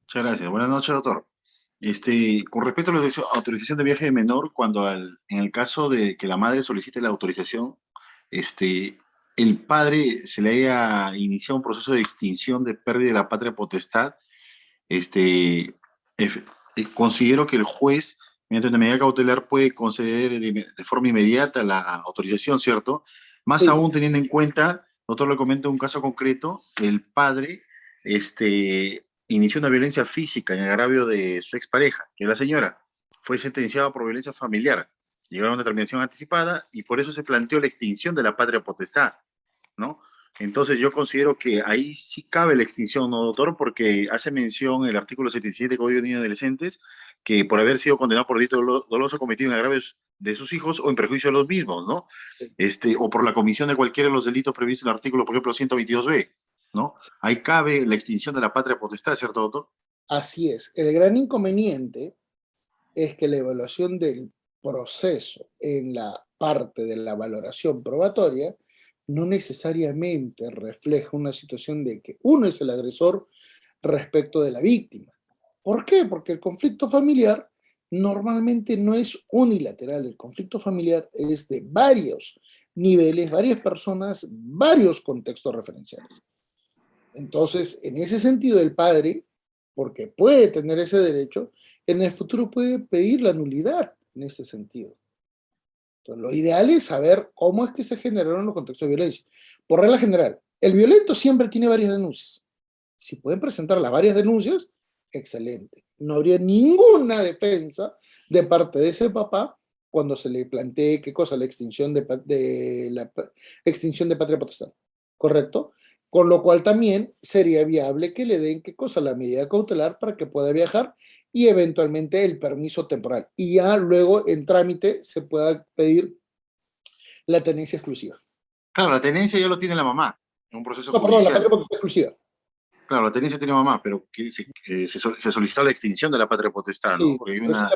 Muchas gracias. Buenas noches, doctor. Con respecto a la autorización de viaje de menor, en el caso de que la madre solicite la autorización, el padre se le haya iniciado un proceso de extinción de pérdida de la patria potestad, considero que el juez, mediante una medida cautelar, puede conceder de forma inmediata la autorización, ¿cierto? Más Sí. aún teniendo en cuenta, doctor, le comento un caso concreto, el padre, inició una violencia física en agravio de su expareja, que es la señora. Fue sentenciado por violencia familiar. Llegaron a una determinación anticipada y por eso se planteó la extinción de la patria potestad, ¿no? Entonces yo considero que ahí sí cabe la extinción, ¿no, doctor? Porque hace mención el artículo 77 del Código de Niños y Adolescentes que por haber sido condenado por delito doloso cometido en agravio de sus hijos o en perjuicio de los mismos, ¿no? O por la comisión de cualquiera de los delitos previstos en el artículo, por ejemplo, 122b, ¿no? Ahí cabe la extinción de la patria potestad, ¿cierto, doctor? Así es. El gran inconveniente es que la evaluación del proceso en la parte de la valoración probatoria no necesariamente refleja una situación de que uno es el agresor respecto de la víctima. ¿Por qué? Porque el conflicto familiar normalmente no es unilateral. El conflicto familiar es de varios niveles, varias personas, varios contextos referenciales. Entonces, en ese sentido, el padre, porque puede tener ese derecho, en el futuro puede pedir la nulidad en ese sentido. Entonces, lo ideal es saber cómo es que se generaron los contextos de violencia. Por regla general, el violento siempre tiene varias denuncias. Si pueden presentar las varias denuncias, excelente. No habría ninguna defensa de parte de ese papá cuando se le plantee, ¿qué cosa? La extinción de extinción de patria potestad. ¿Correcto? Con lo cual también sería viable que le den, ¿qué cosa? La medida cautelar para que pueda viajar y eventualmente el permiso temporal. Y ya luego en trámite se pueda pedir la tenencia exclusiva. Claro, la tenencia ya lo tiene la mamá en un proceso No, perdón, la judicial. patria potestad exclusiva. Claro, la tenencia tiene mamá, pero se solicitó la extinción de la patria potestad, ¿no? Sí, Porque hay pero una...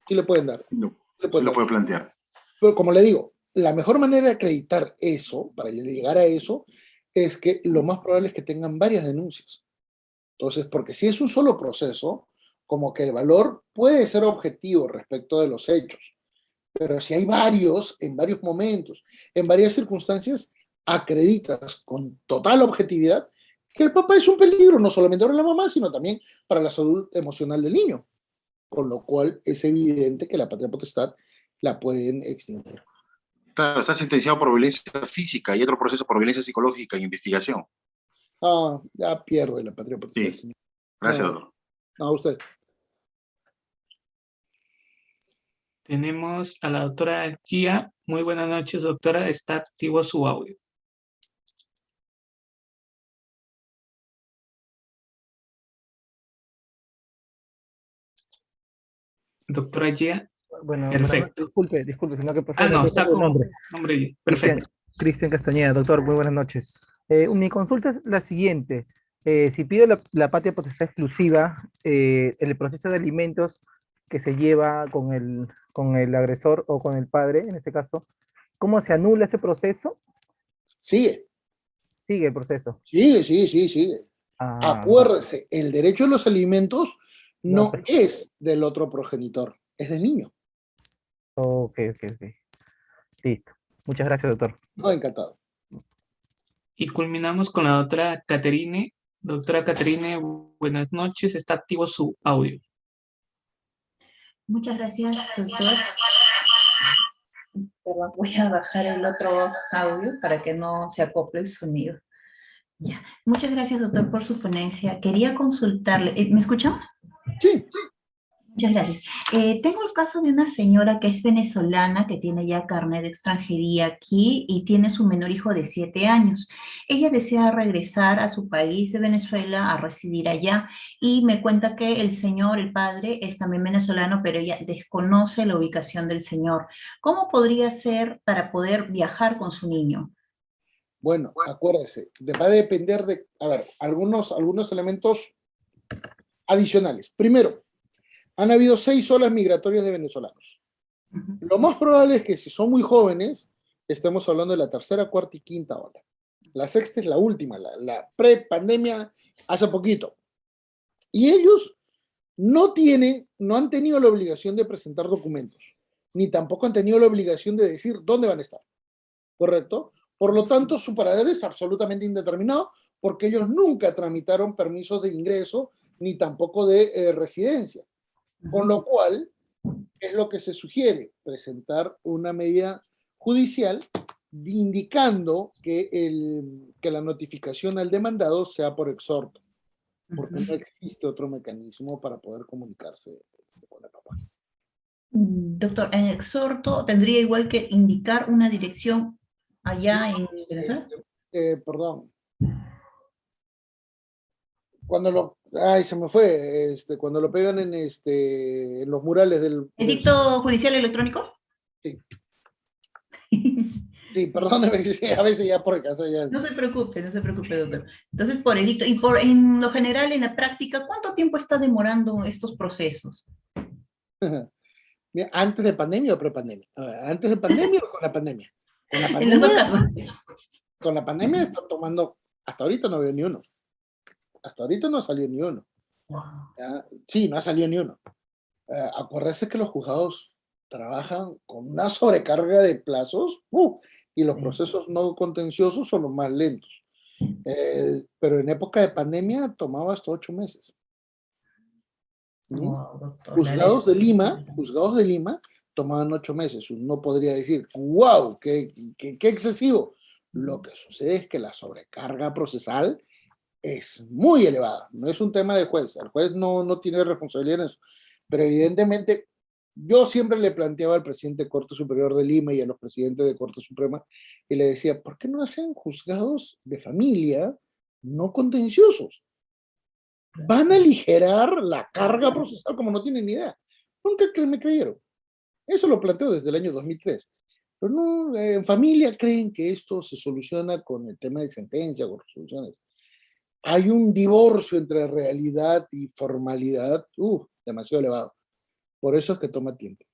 sí le pueden dar. Sí le sí pueden lo dar. puede plantear. Pero como le digo, la mejor manera de acreditar eso, para llegar a eso, es que lo más probable es que tengan varias denuncias. Entonces, porque si es un solo proceso, como que el valor puede ser objetivo respecto de los hechos, pero si hay varios, en varios momentos, en varias circunstancias, acreditas con total objetividad que el papá es un peligro, no solamente para la mamá, sino también para la salud emocional del niño, con lo cual es evidente que la patria potestad la pueden extinguir. Claro, está sentenciado por violencia física y otro proceso por violencia psicológica en investigación. Ah, ya pierde la patria potestad. Sí, gracias, No, doctor. no, usted. Tenemos a la doctora Gia. Muy buenas noches, doctora. Está activo su audio. Doctora Gia. Bueno, Perfecto. disculpe, sino que por Ah, favor no, me está pregunta el con nombre. nombre. Cristian, Perfecto. Cristian Castañeda, doctor, muy buenas noches. Mi consulta es la siguiente. Si pido la patria potestad exclusiva, en el proceso de alimentos que se lleva con el agresor o con el padre, en este caso, ¿cómo se anula ese proceso? Sigue, Sigue el proceso. sigue. Ah, Acuérdese, el derecho a los alimentos no, no es del otro progenitor, es del niño. ok. Listo. Muchas gracias, doctor. No, encantado. Y culminamos con la doctora Caterine. Doctora Caterine, buenas noches. Está activo su audio. Muchas gracias, doctor. Perdón, voy a bajar el otro audio para que no se acople el sonido. Ya. Muchas gracias, doctor, por su ponencia. Quería consultarle. ¿Me escuchan? Sí. Muchas gracias. Tengo el caso de una señora que es venezolana, que tiene ya carnet de extranjería aquí y tiene su menor hijo de 7 años. Ella desea regresar a su país de Venezuela a residir allá y me cuenta que el señor, el padre, es también venezolano, pero ella desconoce la ubicación del señor. ¿Cómo podría ser para poder viajar con su niño? Bueno, acuérdese, va a depender de, a ver, algunos elementos adicionales. Primero, han habido 6 olas migratorias de venezolanos. Lo más probable es que si son muy jóvenes, estemos hablando de la tercera, cuarta y quinta ola. La sexta es la última, la pre-pandemia hace poquito. Y ellos no han tenido la obligación de presentar documentos, ni tampoco han tenido la obligación de decir dónde van a estar, ¿correcto? Por lo tanto, su paradero es absolutamente indeterminado porque ellos nunca tramitaron permisos de ingreso ni tampoco de residencia. Con lo cual, es lo que se sugiere, presentar una medida judicial indicando que la notificación al demandado sea por exhorto, porque no existe otro mecanismo para poder comunicarse con el papá. Doctor, en exhorto tendría igual que indicar una dirección allá en Venezuela. Perdón. Ay, se me fue, cuando lo pegan en los murales del... ¿Edicto judicial electrónico? Sí. Sí, perdóneme, a veces ya por acaso ya... No se preocupe, doctor. Entonces, por edicto, y en lo general, en la práctica, ¿cuánto tiempo está demorando estos procesos? Mira, ¿antes de pandemia o prepandemia? ¿Antes de pandemia o con la pandemia? Con la En los dos pandemia, casos. con la pandemia está tomando, hasta ahorita no veo ni uno. Hasta ahorita no salió ni uno. ¿Ya? Sí, no ha salido ni uno. Acuérdense que los juzgados trabajan con una sobrecarga de plazos y los procesos no contenciosos son los más lentos. Pero en época de pandemia tomaba hasta 8 meses. Wow, doctor, Juzgados de Lima tomaban 8 meses. Uno podría decir, wow, qué excesivo. Lo que sucede es que la sobrecarga procesal es muy elevada. No es un tema de juez. El juez no tiene responsabilidad en eso. Pero evidentemente, yo siempre le planteaba al presidente de Corte Superior de Lima y a los presidentes de Corte Suprema, y le decía, ¿por qué no hacen juzgados de familia no contenciosos? Van a aligerar la carga procesal como no tienen ni idea. Nunca me creyeron. Eso lo planteo desde el año 2003. Pero no, en familia creen que esto se soluciona con el tema de sentencia, con resoluciones. Hay un divorcio entre realidad y formalidad, demasiado elevado. Por eso es que toma tiempo.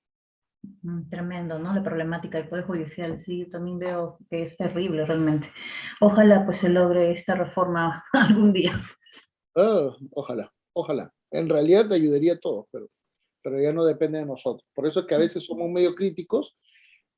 Tremendo, ¿no? La problemática del Poder Judicial, sí, yo también veo que es terrible realmente. Ojalá pues se logre esta reforma algún día. Ojalá. En realidad te ayudaría a todos, pero ya no depende de nosotros. Por eso es que a veces somos medio críticos,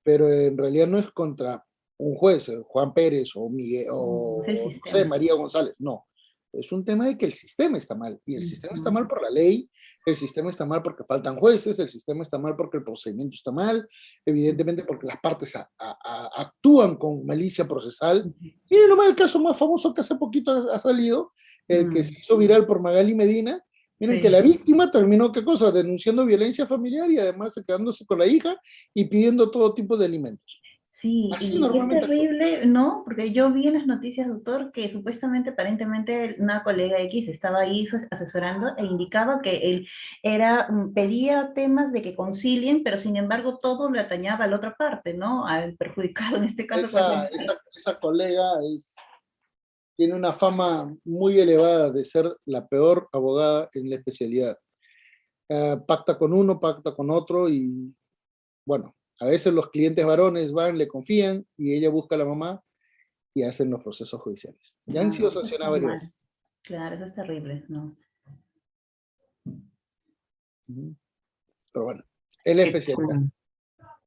pero en realidad no es contra un juez, Juan Pérez o Miguel, o El no sé, sistema. María González. No, es un tema de que el sistema está mal. Y el sistema está mal por la ley, el sistema está mal porque faltan jueces, el sistema está mal porque el procedimiento está mal, evidentemente porque las partes actúan con malicia procesal. Miren nomás el caso más famoso que hace poquito ha salido, el que se hizo viral por Magali Medina. Miren que la víctima terminó, ¿qué cosa? Denunciando violencia familiar y además quedándose con la hija y pidiendo todo tipo de alimentos. Sí, Así y es normalmente terrible, ¿no? Porque yo vi en las noticias, doctor, que supuestamente, aparentemente, una colega X estaba ahí asesorando e indicaba que él pedía temas de que concilien, pero sin embargo todo le atañaba a la otra parte, ¿no? Al perjudicado, en este caso. esa colega tiene una fama muy elevada de ser la peor abogada en la especialidad. Pacta con uno, pacta con otro y, bueno, a veces los clientes varones van, le confían y ella busca a la mamá y hacen los procesos judiciales. Ya han sido sancionadas varias veces. Claro, eso es terrible, ¿no? Pero bueno, es la especialidad.